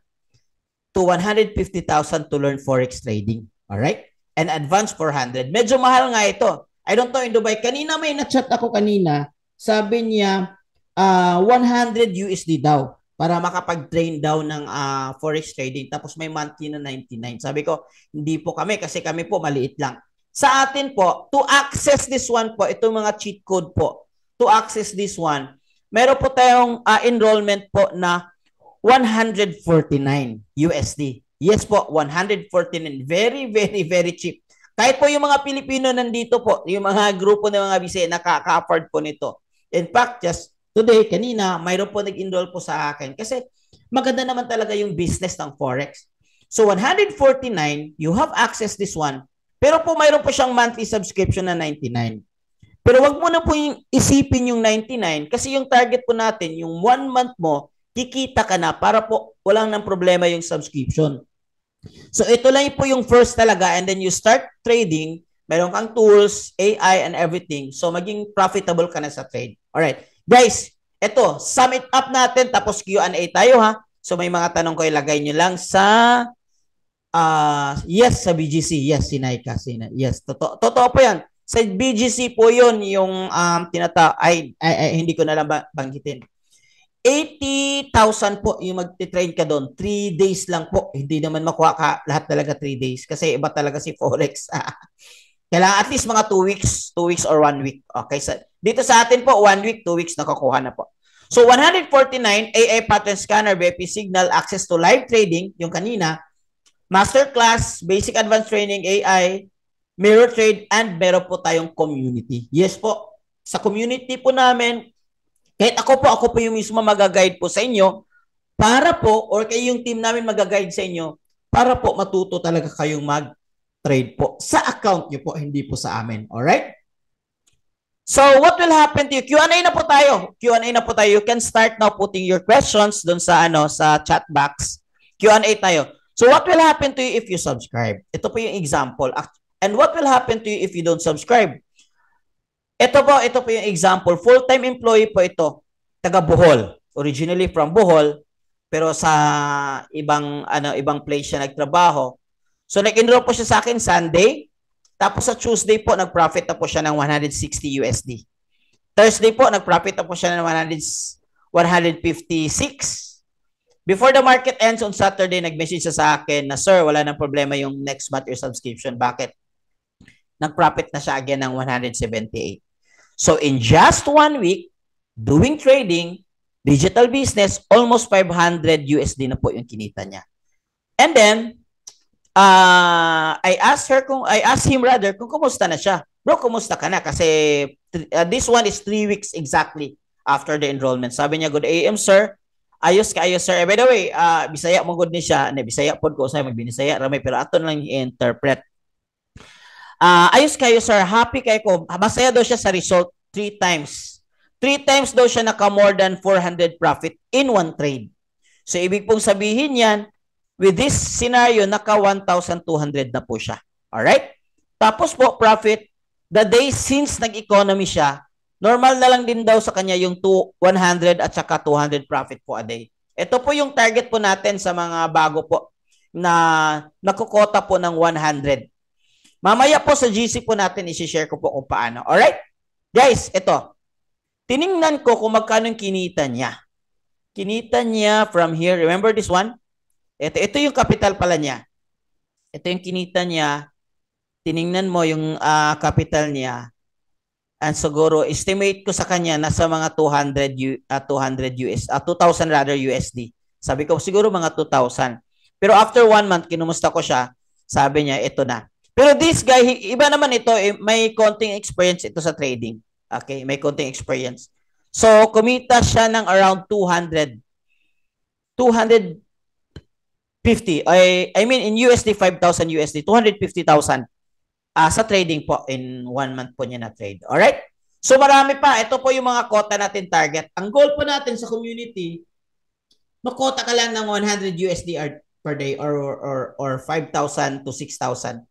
to 150,000 to learn forex trading. Alright? And advanced 400. Medyo mahal nga ito. I don't know in Dubai. Kanina may na-chat ako kanina. Sabi niya, 100 USD daw para makapag-train daw ng forex trading. Tapos may monthly na 99. Sabi ko, hindi po kami kasi kami po maliit lang. Sa atin po, to access this one po, itong mga cheat code po, to access this one, meron po tayong enrollment po na 149 USD. Yes po, 149. Very, very, very cheap. Kahit po yung mga Pilipino nandito po, yung mga grupo ng mga Bisaya, nakaka-afford po nito. In fact, just today, kanina, mayroon po nag-enroll po sa akin kasi maganda naman talaga yung business ng Forex. So, 149, you have access this one, pero po mayroon po siyang monthly subscription na 99. Pero wag mo na po yung isipin yung 99 kasi yung target po natin, yung 1 month mo, kikita ka na para po walang nang problema yung subscription. So, ito lang po yung first talaga and then you start trading, meron kang tools, AI, and everything. So, maging profitable ka na sa trade. Alright. Guys, eto, sum it up natin tapos Q&A tayo ha. So may mga tanong ko ilagay nyo lang sa yes sa BGC. Yes, Sinaika. Yes, totoo po yan. Sa BGC po yun yung hindi ko na lang banggitin. 80,000 po yung magti-trade ka doon. 3 days lang po. Hindi naman makuha ka lahat talaga 3 days kasi iba talaga si Forex. Kailangan at least mga 2 weeks or 1 week. Okay, so dito sa atin po, 1 week, 2 weeks nakukuha na po. So, 149, AI Pattern Scanner, BP Signal, access to live trading, yung kanina, masterclass, basic advanced training, AI, mirror trade, and meron po tayong community. Yes po, sa community po namin, kahit ako po yung mismo mag-guide po sa inyo, para po, or kayo yung team namin mag-guide sa inyo, para po matuto talaga kayong mag-trade po sa account nyo po, hindi po sa amin. Alright? So, what will happen to you? Q&A na po tayo. Q&A na po tayo. You can start now putting your questions dun sa sa chat box. Q&A tayo. So, what will happen to you if you subscribe? Ito po yung example. And what will happen to you if you don't subscribe? Ito po yung example. Full-time employee po ito. Taga Bohol. Originally from Bohol, pero sa ibang place siya nagtrabaho. So, nag-enroll po siya sa akin Sunday. Tapos sa Tuesday po, nag-profit na po siya ng 160 USD. Thursday po, nag-profit na po siya ng 156. Before the market ends on Saturday, nag-message siya sa akin na, Sir, wala nang problema yung next month your subscription. Bakit? Nag-profit na siya again ng 178. So in just 1 week, doing trading, digital business, almost 500 USD na po yung kinita niya. And then, I asked him kung kumusta na siya. Bro, kumusta ka na? Kasi this one is 3 weeks exactly after the enrollment. Sabi niya, good AM, sir. Ayos ka, sir. By the way, Bisaya mo good ni siya. Bisaya pod ko sa mag-Binisaya. Ramay, pero ato lang i-interpret. Ayos kayo, sir. Happy kayo ko. Masaya daw siya sa result 3 times. 3 times daw siya naka more than 400 profit in one trade. So, ibig pong sabihin yan, with this scenario, naka 1,200 na po siya. Alright? Tapos po, profit, the day since nag-economy siya, normal na lang din daw sa kanya yung 100 at saka 200 profit po a day. Ito po yung target po natin sa mga bago po na nakukota po ng 100. Mamaya po sa GC po natin, isi-share ko po kung paano. Alright? Guys, ito. Tiningnan ko kung magkano yung kinita niya. Kinita niya from here. Remember this one? Ito yung capital pala niya. Ito yung kinita niya. Tiningnan mo yung capital niya. And siguro, estimate ko sa kanya nasa mga 2,000 rather USD. Sabi ko, siguro mga 2,000. Pero after 1 month, kinumusta ko siya. Sabi niya, ito na. Pero this guy, iba naman ito, may konting experience ito sa trading. Okay, may konting experience. So, kumita siya ng around 250. I mean, in USD, 5,000 USD, 250,000 sa trading po in 1 month po niya na trade. Alright? So, marami pa. Ito po yung mga quota natin target. Ang goal po natin sa community, makota ka lang ng 100 USD per day or 5,000 to 6,000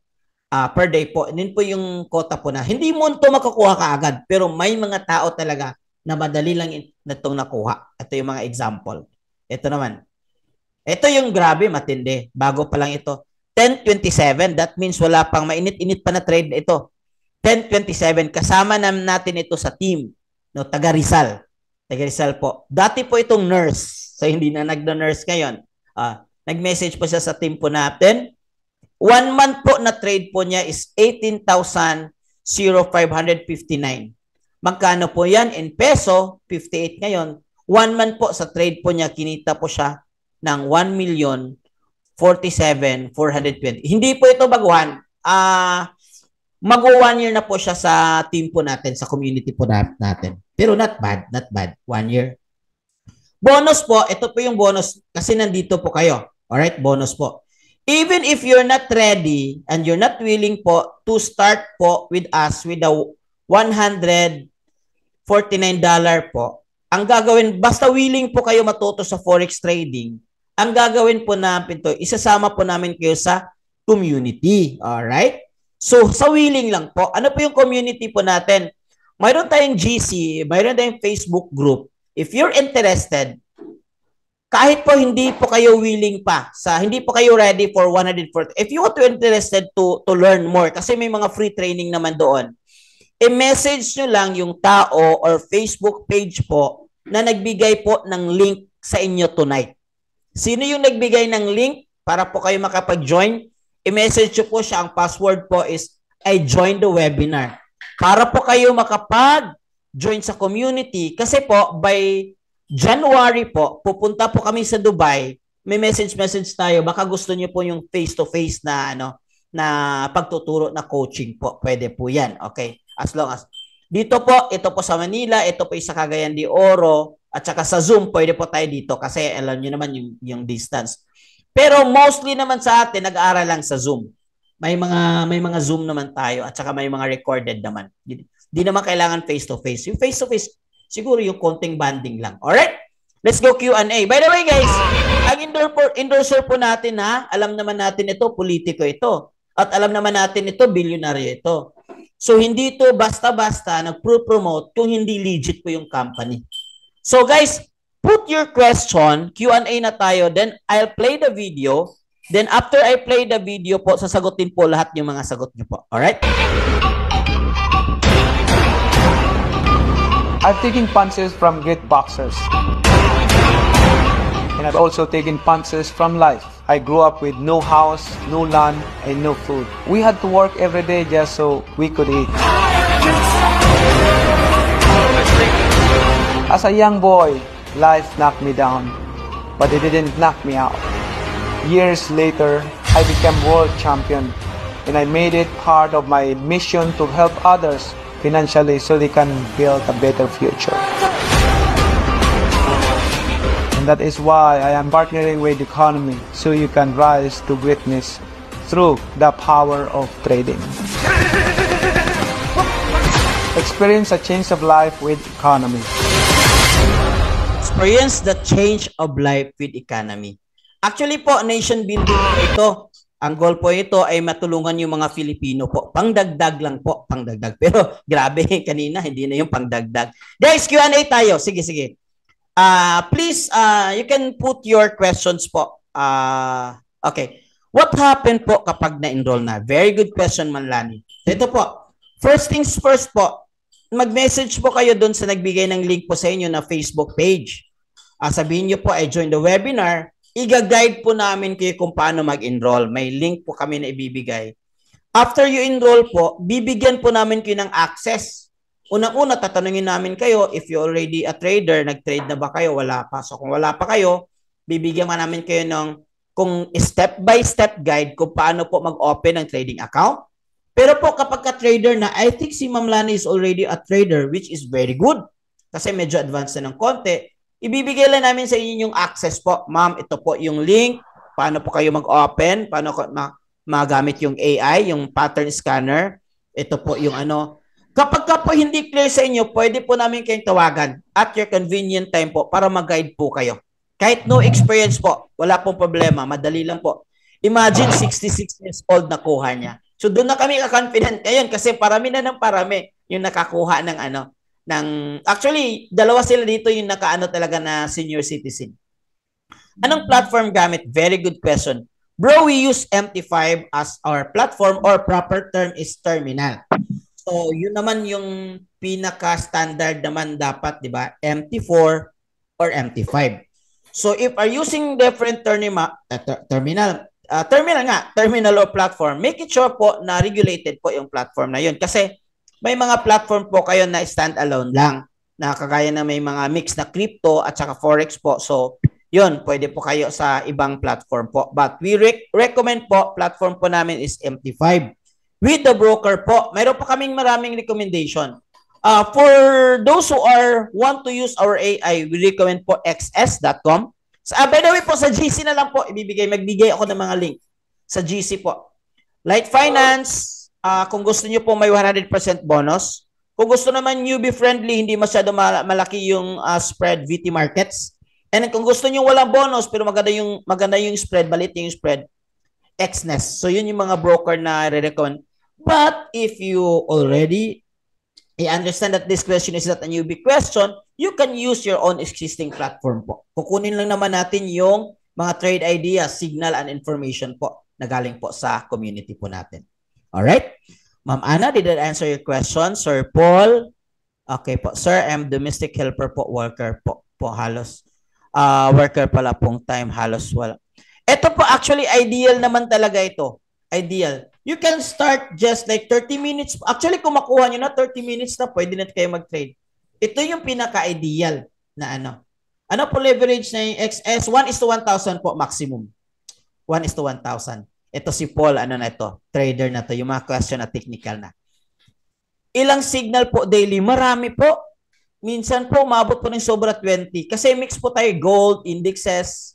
per day po. Din po yung quota po na. Hindi mo ito makukuha kaagad, pero may mga tao talaga na madali lang itong nakuha. Ito yung mga example. Ito naman. Ito yung grabe, matindi. Bago pa lang ito. 10.27, that means wala pang mainit-init pa na trade na ito. 10.27, kasama natin ito sa team. No, taga Rizal. Taga Rizal po. Dati po itong nurse. So, hindi na nagda-nurse ngayon. Nag-message po siya sa team po natin. 1 month po na trade po niya is 18,559. Magkano po yan? In peso, 58 ngayon. 1 month po sa trade po niya, kinita po siya ng 1,047,420. Hindi po ito baguhan. Mag-1 year na po siya sa team po natin, sa community po natin. Pero not bad, not bad. 1 year. Bonus po, ito po yung bonus kasi nandito po kayo. Alright, bonus po. Even if you're not ready and you're not willing po to start po with us with a $149 po, ang gagawin, basta willing po kayo matuto sa forex trading, ang gagawin po namin to, isasama po namin kayo sa community. Alright? So, sa willing lang po. Ano po yung community po natin? Mayroon tayong GC, mayroon tayong Facebook group. If you're interested, kahit po hindi po kayo willing pa, hindi po kayo ready for 140, if you want to interested to learn more, kasi may mga free training naman doon, i-message nyo lang yung tao or Facebook page po na nagbigay po ng link sa inyo tonight. Sino yung nagbigay ng link para po kayo makapag-join? I-message nyo po siya. Ang password po is I joined the webinar. Para po kayo makapag-join sa community. Kasi po, by January po, pupunta po kami sa Dubai. May message tayo. Baka gusto niyo po yung face-to-face na na pagtuturo na coaching po. Pwede po 'yan. Okay? As long as dito po, ito po sa Manila, ito po sa Cagayan de Oro, at saka sa Zoom, pwede po tayo dito kasi alam niyo naman yung distance. Pero mostly naman sa atin nag-aaral lang sa Zoom. May mga Zoom naman tayo at saka may mga recorded naman. Di naman kailangan face-to-face. Yung face-to-face siguro yung konting banding lang. Alright? Let's go Q&A. By the way guys, ang endorser po natin alam naman natin ito, politiko ito. At alam naman natin ito, bilyonaryo ito. So hindi ito basta-basta nag-promote kung hindi legit po yung company. So guys, put your question, Q&A na tayo, then I'll play the video. Then after I play the video po, sasagutin po lahat yung mga sagot nyo po. Alright? I've taken punches from great boxers. And I've also taken punches from life. I grew up with no house, no land, and no food. We had to work every day just so we could eat. As a young boy, life knocked me down, but it didn't knock me out. Years later, I became world champion, and I made it part of my mission to help others financially so they can build a better future. And that is why I am partnering with the economy so you can rise to greatness through the power of trading. Experience a change of life with economy. Experience the change of life with economy. Actually po, nation building po ito. Ang goal po ito ay matulungan yung mga Filipino po. Pangdagdag lang po, pangdagdag. Pero grabe, kanina hindi na yung pangdagdag. Guys, Q&A tayo. Sige, sige. Please, you can put your questions po. Okay. What happened po kapag na-enroll na? Very good question, Manlani. Ito po. First things first po, mag-message po kayo doon sa nagbigay ng link po sa inyo na Facebook page. Sabihin nyo po, I join the webinar. Iga-guide po namin kayo kung paano mag-enroll. May link po kami na ibibigay. After you enroll po, bibigyan po namin kayo ng access. Unang-una, tatanungin namin kayo if you already a trader, nag-trade na ba kayo, wala pa. So kung wala pa kayo, bibigyan pa namin kayo ng kung step-by-step guide kung paano po mag-open ng trading account. Pero po kapag ka-trader na, I think si Ma'am Lani is already a trader, which is very good. Kasi medyo advanced na ng konti. Ibibigay lang namin sa inyo yung access po. Ma'am, ito po yung link. Paano po kayo mag-open? Paano magamit yung AI, yung pattern scanner? Ito po yung ano. Kapag ka po hindi clear sa inyo, pwede po namin kayong tawagan at your convenient time po para mag-guide po kayo. Kahit no experience po, wala pong problema. Madali lang po. Imagine 66 years old na kuha niya. So doon na kami ka-confident ngayon kasi parami na ng parami yung nakakuha ng ano. Actually, dalawa sila dito yung nakaano talaga na senior citizen. Anong platform gamit? Very good question. Bro, we use MT5 as our platform or proper term is terminal. So, yun naman yung pinaka-standard naman dapat, di ba? MT4 or MT5. So, if are using different terminal or platform, make it sure po na regulated po yung platform na yun. Kasi, may mga platform po kayo na stand-alone lang na kagaya na may mga mix na crypto at saka forex po. So, yun, pwede po kayo sa ibang platform po. But we recommend po, platform po namin is MT5. With the broker po, mayroon po kaming maraming recommendation. For those who want to use our AI, we recommend po xs.com. By the way po, sa GC na lang po, magbigay ako ng mga link sa GC po. Light Finance, kung gusto niyo po may 100% bonus. Kung gusto naman newbie friendly, hindi masyado malaki yung spread, VT Markets. And kung gusto niyo walang bonus pero maganda yung spread, balit yung spread, XNES. So yun yung mga broker na re-recommend. But if you already understand that this question is not a newbie question, you can use your own existing platform po. Kukunin lang naman natin yung mga trade ideas, signal and information po na galing po sa community po natin. Alright? Ma'am Ana, did that answer your question? Sir Paul? Okay po. Sir, I'm domestic helper po, worker po halos. Worker pala pong time, halos wala. Ito po actually ideal naman talaga ito. Ideal. You can start just like 30 minutes. Actually, kung makuha nyo na 30 minutes na, pwede na kayo mag-trade. Ito yung pinaka-ideal na ano. Ano po leverage na yung XS? 1:1,000 po maximum. 1:1,000. Ito si Paul, ano na ito? Trader na to. Yung mga question na technical na. Ilang signal po daily? Marami po. Minsan po, umabot po ng sobra 20. Kasi mix po tayo gold, indexes.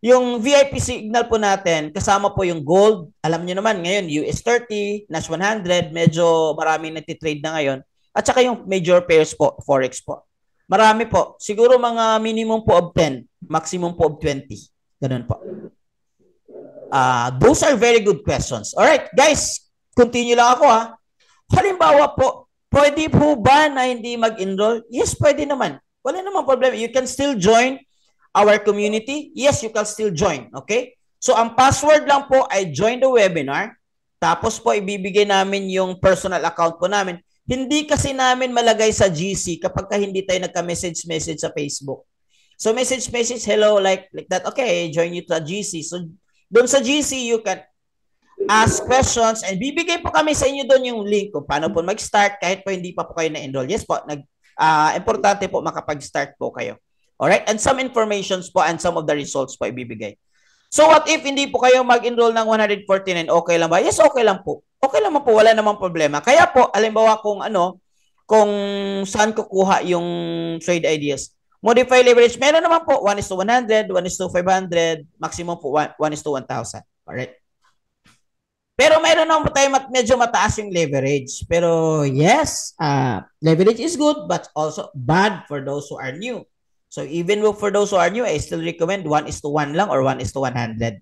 Yung VIP signal po natin, kasama po yung gold. Alam nyo naman, ngayon, US30, NAS 100, medyo maraming nagtitrade na ngayon. At saka yung major pairs po, Forex po. Marami po. Siguro mga minimum po of 10, maximum po of 20. Ganun po. Those are very good questions. Alright, guys, continue lang ako ha. Halimbawa po, pwede po ba na hindi mag-enroll? Yes, pwede naman. Wala naman problem. You can still join our community. Yes, you can still join. Okay? So, ang password lang po ay join the webinar. Tapos po, ibibigay namin yung personal account po namin. Hindi kasi namin malagay sa GC kapag ka hindi tayo nagka-message sa Facebook. So, message, hello, like that. Okay, join you to GC. So, doon sa GC, you can ask questions and bibigay po kami sa inyo doon yung link kung paano po mag-start kahit po hindi pa po kayo na-enroll. Yes po, importante po makapag-start po kayo. Alright? And some informations po and some of the results po ibibigay. So what if hindi po kayo mag-enroll ng 149? Okay lang ba? Yes, okay lang po. Okay lang po, wala namang problema. Kaya po, halimbawa kung saan kukuha yung trade ideas. Modify leverage, meron naman po 1:100, 1:500, maximum po 1:1,000. Alright? Pero mayroon naman tayo medyo mataas yung leverage. Pero yes, leverage is good but also bad for those who are new. So even for those who are new, I still recommend 1:1 lang or 1:100.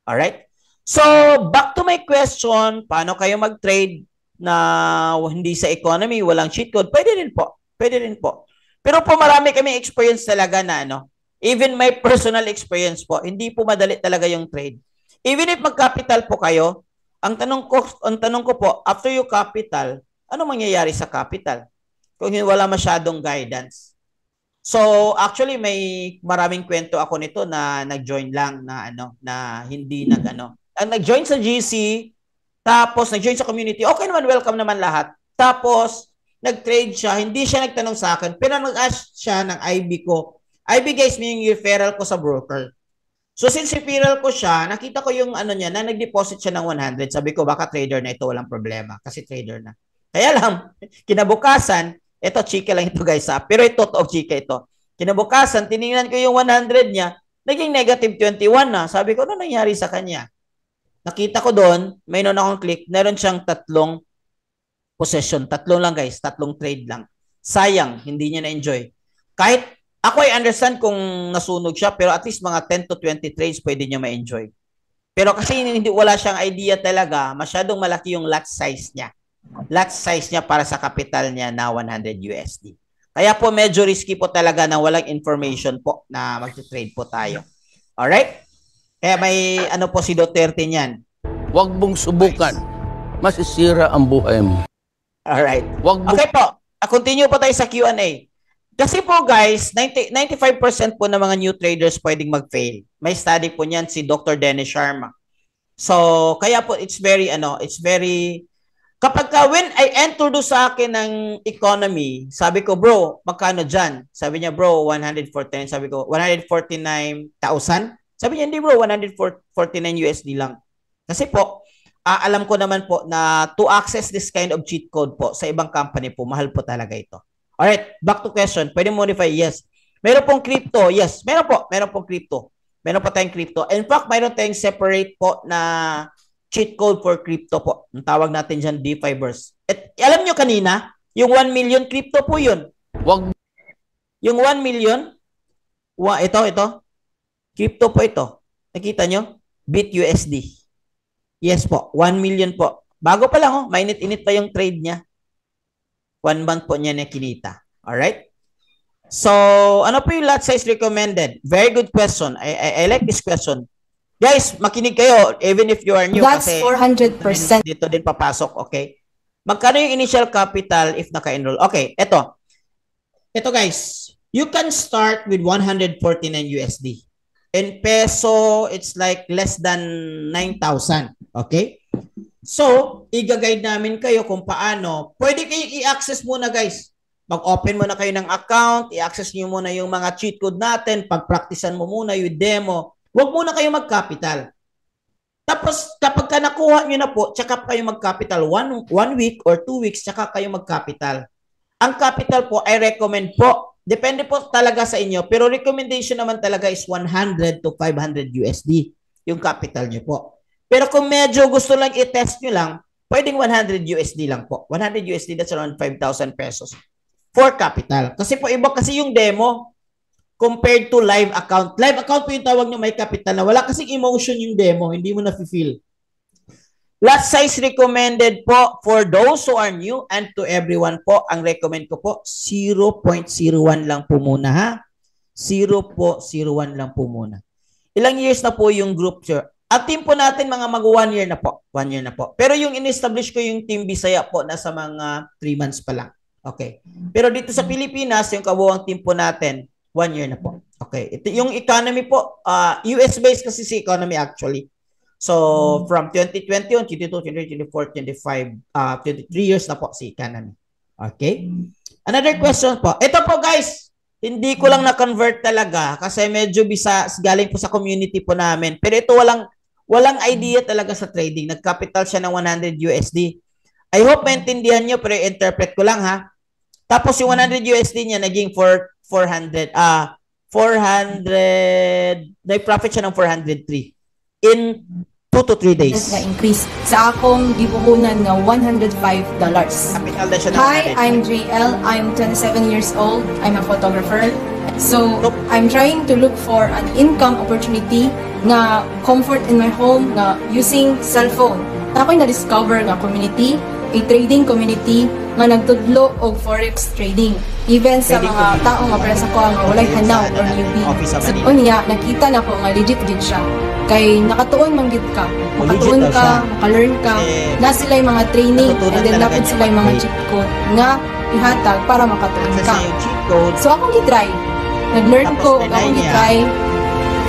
Alright? So back to my question, paano kayo mag-trade na hindi sa economy, walang cheat code? Pwede rin po. Pwede rin po. Pero po marami kami experience talaga na even my personal experience po, hindi po madali talaga yung trade. Even if mag-capital po kayo, ang tanong ko po, after you capital, ano mangyayari sa capital? Kung wala masyadong guidance. So, actually may maraming kwento ako nito na nag-join lang na hindi nag-join sa GC, tapos nag-join sa community. Okay naman, welcome naman lahat. Tapos nag-trade siya, hindi siya nagtanong sa akin, pero nag-ask siya ng IB ko. IB guys, yung referral ko sa broker. So since referral ko siya, nakita ko yung niya na nag-deposit siya ng 100. Sabi ko baka trader na ito, walang problema kasi trader na. Kaya lang, kinabukasan, ito chika lang ito guys pero ito of chika ito. Kinabukasan, tiningnan ko yung 100 niya, naging negative 21 na. Sabi ko, ano nangyari sa kanya? Nakita ko doon, may noon akong click, meron siyang 3 possession. 3 lang guys, 3 trade lang. Sayang, hindi niya na-enjoy. Kahit ako I understand kung nasunog siya, pero at least mga 10 to 20 trades pwede niya ma-enjoy. Pero kasi wala siyang idea talaga, masyadong malaki yung lot size niya. Lot size niya para sa capital niya na 100 USD. Kaya po medyo risky po talaga na walang information po na mag-trade po tayo. Alright? Kaya may po si Duterte niyan. Huwag mong subukan. Masisira ang buhay mo. Alright. Okay po. Continue po tayo sa Q&A. Kasi po guys, 95% po ng mga new traders pwedeng mag-fail. May study po niyan si Dr. Dennis Sharma. So, kaya po it's very kapag when I enter do sa akin ng economy, sabi ko, bro, magkano dyan? Sabi niya, bro, 149. Sabi ko, 149,000? Sabi niya, hindi bro, 149 USD lang. Kasi po, alam ko naman po na to access this kind of cheat code po sa ibang company po, mahal po talaga ito. Alright, back to question. Pwede modify? Yes. Meron pong crypto? Yes. Meron po. Meron pong crypto. Meron po tayong crypto. In fact, meron tayong separate po na cheat code for crypto po. Ang tawag natin dyan, DeFi burst. At alam nyo kanina, yung 1 million crypto po yun. Wag. Yung 1 million, ito. Crypto po ito. Nakita nyo? BitUSD. Yes po. 1 million po. Bago pa lang, mainit-init pa yung trade niya. 1 month po niya na kinita. Alright? So, ano po yung lot size recommended? Very good question. I like this question. Guys, makinig kayo even if you are new. That's kasi 400%. Dito din papasok, okay? Magkano yung initial capital if naka-enroll? Okay, ito. Ito guys, you can start with 149 USD. In peso, it's like less than 9,000. Okay? So, i-guide namin kayo kung paano. Pwede kayong i-access muna guys. Mag-open muna kayo ng account, i-access nyo muna yung mga cheat code natin, pag-practicean mo muna yung demo. Huwag muna kayo mag-capital. Tapos, kapag ka nakuha nyo na po, tsaka kayo mag-capital 1 week or 2 weeks, tsaka kayo mag-capital. Ang capital po, I recommend po, depende po talaga sa inyo, pero recommendation naman talaga is 100 to 500 USD yung capital nyo po. Pero kung medyo gusto lang i-test nyo lang, pwedeng 100 USD lang po. 100 USD, that's around 5,000 pesos for capital. Kasi po iba kasi yung demo compared to live account. Live account po yung tawag nyo may capital na wala kasing emotion yung demo, hindi mo na-feel. Lot size recommended po for those who are new and to everyone po, ang recommend ko po, 0.01 lang po muna ha. 0.01 lang po muna. Ilang years na po yung group, sir? At team po natin mga mag 1 year na po. 1 year na po. Pero yung in-establish ko yung Team Bisaya po nasa mga 3 months pa lang. Okay. Pero dito sa Pilipinas, yung kabuuang team po natin, 1 year na po. Okay. Ito yung economy po, US-based kasi si economy actually. So, from 2021, 22, 23, 24, 25, 23 years na po si economy. Okay. Another question po. Ito po guys, hindi ko lang na-convert talaga kasi medyo galing po sa community po namin. Pero ito walang idea talaga sa trading. Nag-capital siya ng 100 USD. I hope maintindihan nyo, pero interpret ko lang ha. Tapos yung 100 USD niya naging 400, may profit siya ng 403. In 2 to 3 days. Na increase sa akong gibuhunan nga $105. Capital na siya ng Hi, 100. I'm JL. I'm 27 years old. I'm a photographer. So, I'm trying to look for an income opportunity na comfort in my home na using cellphone. Ako'y na-discover nga community, a trading community nga nagtudlo og forex trading. Even sa Trading mga community. tao nga para sa ko nga walay Yung hanaw sa, or newbie. Office sa Sa Manila. unya, nakita na ko nga legit gid siya. Kay nakatuon man gid ka. Makatuon legit daw ka, siya. makalearn ka. Eh, Na sila yung mga training natutunan and then talaga napod niya sila yung mga mag-trade. cheat code nga ihatag para makatuon Access ka. niya yung cheat code. So akong gitry. Nag-learn Tapos ko, tinry akong niya. gitry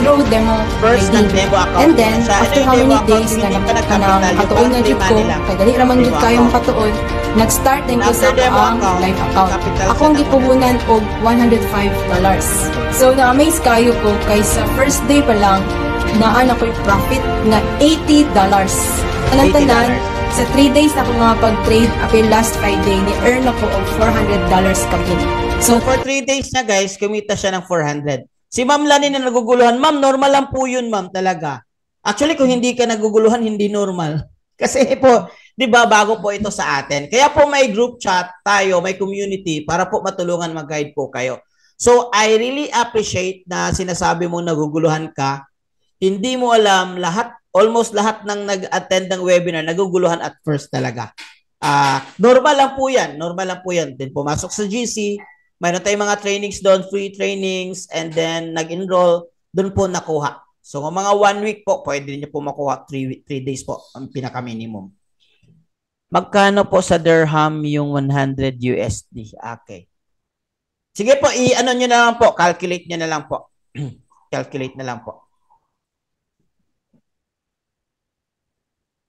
through demo First, trading. nag-demo account And then, siya. after Yung how demo many account, days hindi na pa nakatuon nagkapital, yung ko, parang jud ko, money lang. kay dali raman Demo jud kayo account. makatuon, nag-start din ko After sa demo ang account, live account. capital Akong siya ng gipuhunan og $105. So, na-amaze kayo ko kay sa first day pa lang, naan ako yung profit na $80. Anong $80. tanan, sa 3 days na ako nga pag-trade, apil last Friday, ni-earn ako og $400 kapin. So for 3 days na guys, kumita siya ng 400. Si Ma'am Lani na naguguluhan, Ma'am, normal lang po yun, Ma'am, talaga. Actually, kung hindi ka naguguluhan, hindi normal. Kasi po, di ba, bago po ito sa atin. Kaya po may group chat tayo, may community, para po matulungan mag-guide po kayo. So, I really appreciate na sinasabi mo naguguluhan ka. Hindi mo alam, almost lahat ng nag-attend ng webinar, naguguluhan at first talaga. Normal lang po yan. Normal lang po yan. Then pumasok sa GC, mayroon tayong mga trainings doon, free trainings, and then nag-enroll, doon po nakuha. So, kung mga 1 week po, pwede niyo po makuha 3 days po, ang pinaka-minimum. Magkano po sa dirham yung 100 USD? Okay. Sige po, i-ano nyo na lang po, calculate nyo na lang po. Calculate na lang po.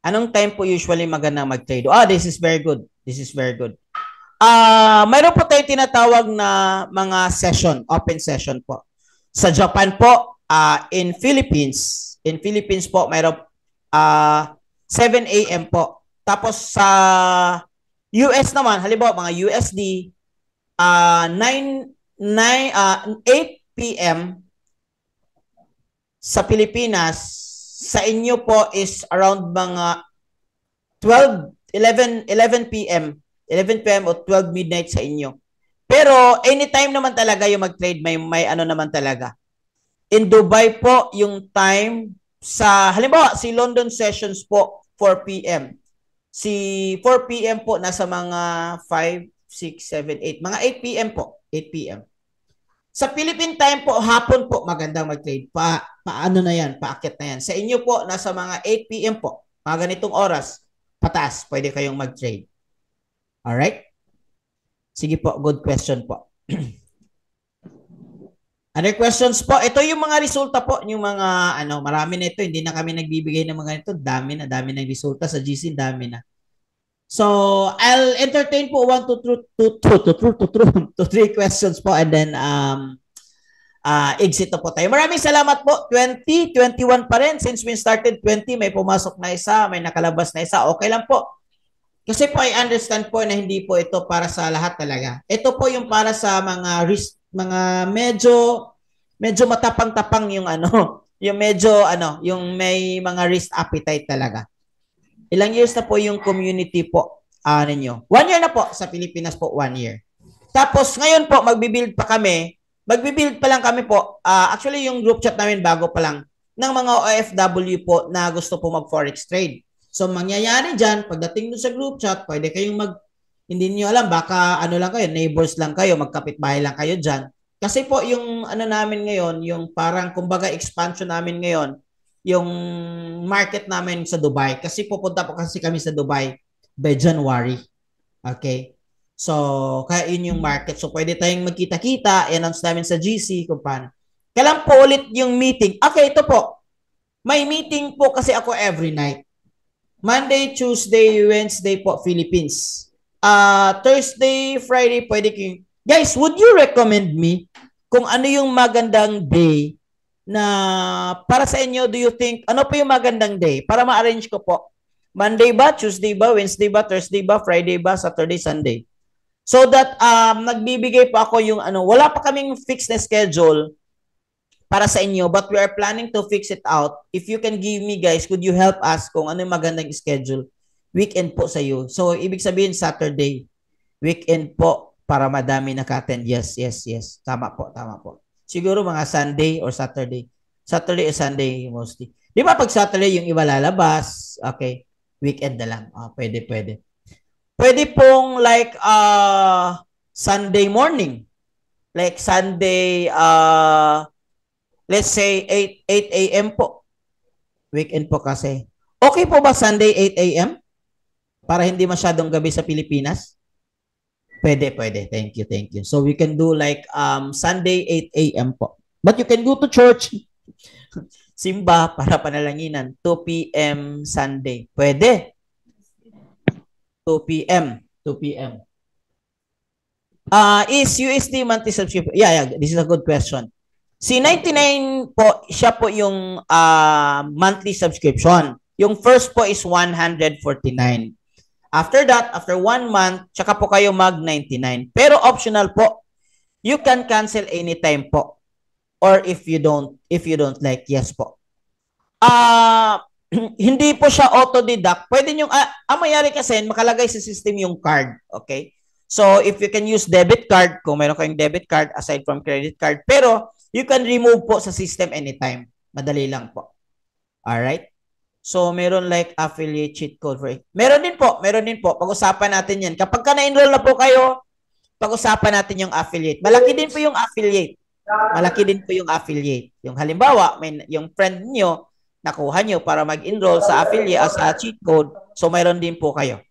Anong time po usually magandang mag-trade? This is very good. This is very good. Mayroon po tayong tinatawag na mga session, open session po. Sa Japan po, in Philippines po, mayroon 7 a.m. po. Tapos sa US naman, halimbawa mga USD, 8 p.m. sa Pilipinas, sa inyo po is around mga 11 p.m. 11 p.m. o 12 midnight sa inyo. Pero anytime naman talaga yung mag-trade, may ano naman talaga. In Dubai po, yung time sa, halimbawa, si London sessions po, 4 p.m. Si 4 p.m. po, nasa mga 5, 6, 7, 8. Mga 8 p.m. po. 8 p.m. Sa Philippine time po, hapon po, magandang mag-trade. Paano na yan? Paakit na yan. Sa inyo po, nasa mga 8 p.m. po. Mga ganitong oras, pataas, pwede kayong mag-trade. Alright? Sige po, good question po. Other questions po? Ito yung mga resulta po, yung mga, marami na ito, hindi na kami nagbibigay ng mga ito, dami ng resulta sa GC, dami na. So, I'll entertain po 1 to 3 questions po and then exit na po tayo. Maraming salamat po. 20, 21 pa rin. Since we started 20, may pumasok na isa, may nakalabas na isa. Okay lang po. Kasi po I understand po na hindi po ito para sa lahat talaga. Ito po yung para sa mga risk, mga medyo matapang-tapang yung yung medyo yung may mga risk appetite talaga. Ilang years na po yung community po ninyo? 1 year na po sa Pilipinas po, 1 year. Tapos ngayon po magbi-build pa lang kami po. Actually yung group chat namin bago pa lang ng mga OFW po na gusto po mag-forex trade. So, mangyayari dyan, pagdating doon sa group chat, pwede kayong hindi nyo alam, baka lang kayo, neighbors lang kayo, magkapitbahay lang kayo dyan. Kasi po yung namin ngayon, yung parang kumbaga expansion namin ngayon, yung market namin sa Dubai. Kasi pupunta po kasi kami sa Dubai by January. Okay? So, kaya yun yung market. So, pwede tayong magkita-kita, i-announce namin sa GC kung paano. Kailan po ulit yung meeting? Okay, ito po. May meeting po kasi ako every night. Monday, Tuesday, Wednesday po, Philippines. Thursday, Friday, pwede kayo. Guys, would you recommend me kung ano yung magandang day na para sa inyo? Do you think, ano po yung magandang day? Para ma-arrange ko po. Monday ba, Tuesday ba, Wednesday ba, Thursday ba, Friday ba, Saturday, Sunday? So that nagbibigay pa ako yung wala pa kaming fixed na schedule para sa inyo, but we are planning to fix it out. If you can give me, guys, could you help us kung ano yung magandang schedule? Weekend po sa iyo. So, ibig sabihin, Saturday. Weekend po para madami naka-attend. Yes, yes, yes. Tama po, tama po. Siguro mga Sunday or Saturday. Saturday or Sunday mostly. Di ba pag Saturday yung iba lalabas? Okay. Weekend na lang. Pwede, pwede. Pwede pong like Sunday morning. Like Sunday, let's say 8 a.m. po. Weekend po kasi. Okay po ba Sunday 8 a.m.? Para hindi masyadong gabi sa Pilipinas? Pwede, pwede. Thank you, thank you. So we can do like Sunday 8 a.m. po. But you can go to church. Simba para panalanginan. 2 p.m. Sunday. Pwede. 2 p.m. 2 p.m. Is USD monthly subscription? Yeah, this is a good question. Si 99 po, siya po yung monthly subscription. Yung first po is 149. After that, after 1 month, tsaka po kayo mag 99. Pero optional po. You can cancel anytime po. Or if you don't like, yes po. Hindi po siya auto-deduct. Pwede nyo, mayari kasi makalagay sa system yung card. Okay? So, if you can use debit card, kung meron kayong debit card aside from credit card, pero you can remove po sa system anytime. Madali lang po. Alright? So, meron like affiliate cheat code for it. Meron din po. Pag-usapan natin yan. Kapag ka na-enroll na po kayo, pag-usapan natin yung affiliate. Malaki din po yung affiliate. Yung halimbawa, yung friend nyo, nakuha nyo para mag-enroll sa affiliate sa cheat code. So, mayroon din po kayo.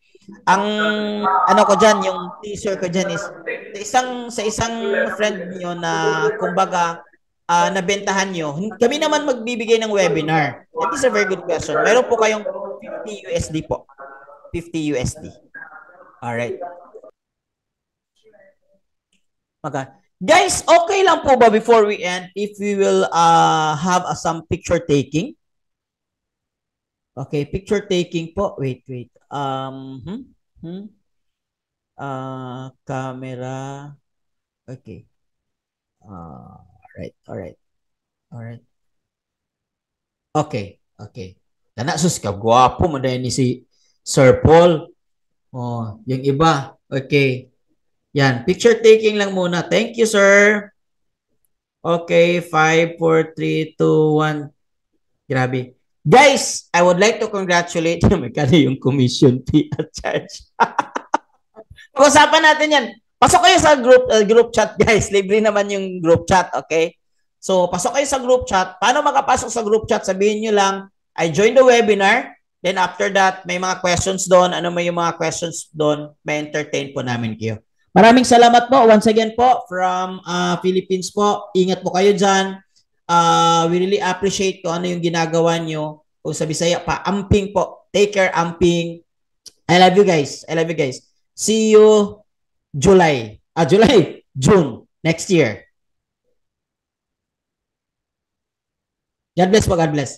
Ang ano ko dyan, yung teaser ko dyan is sa isang friend nyo na kumbaga nabentahan nyo, kami naman magbibigay ng webinar. That is a very good question. Mayroon po kayong 50 USD po. 50 USD. Alright. Guys, okay lang po ba before we end if we will have some picture taking? Okay, picture taking po. Wait. Camera. Okay. Alright. Okay. Sus ka, gwapo mo dahil ni si Sir Paul. Oh, yung iba. Okay. Yan, picture taking lang muna. Thank you, sir. Okay, 5, 4, 3, 2, 1. Grabe. Guys, I would like to congratulate you. Magkano yung commission fee at charge? Pag-usapan natin yan. Pasok kayo sa group chat, guys. Libre naman yung group chat, okay? So, pasok kayo sa group chat. Paano makapasok sa group chat? Sabihin nyo lang, I joined the webinar. Then after that, may mga questions doon. Ano may yung mga questions doon? May entertain po namin kayo. Maraming salamat po. Once again po, from Philippines po. Ingat po kayo dyan. We really appreciate kung ano yung ginagawa nyo. Kung sa Bisaya pa, amping po. Take care, amping. I love you guys. See you June next year. God bless po, God bless.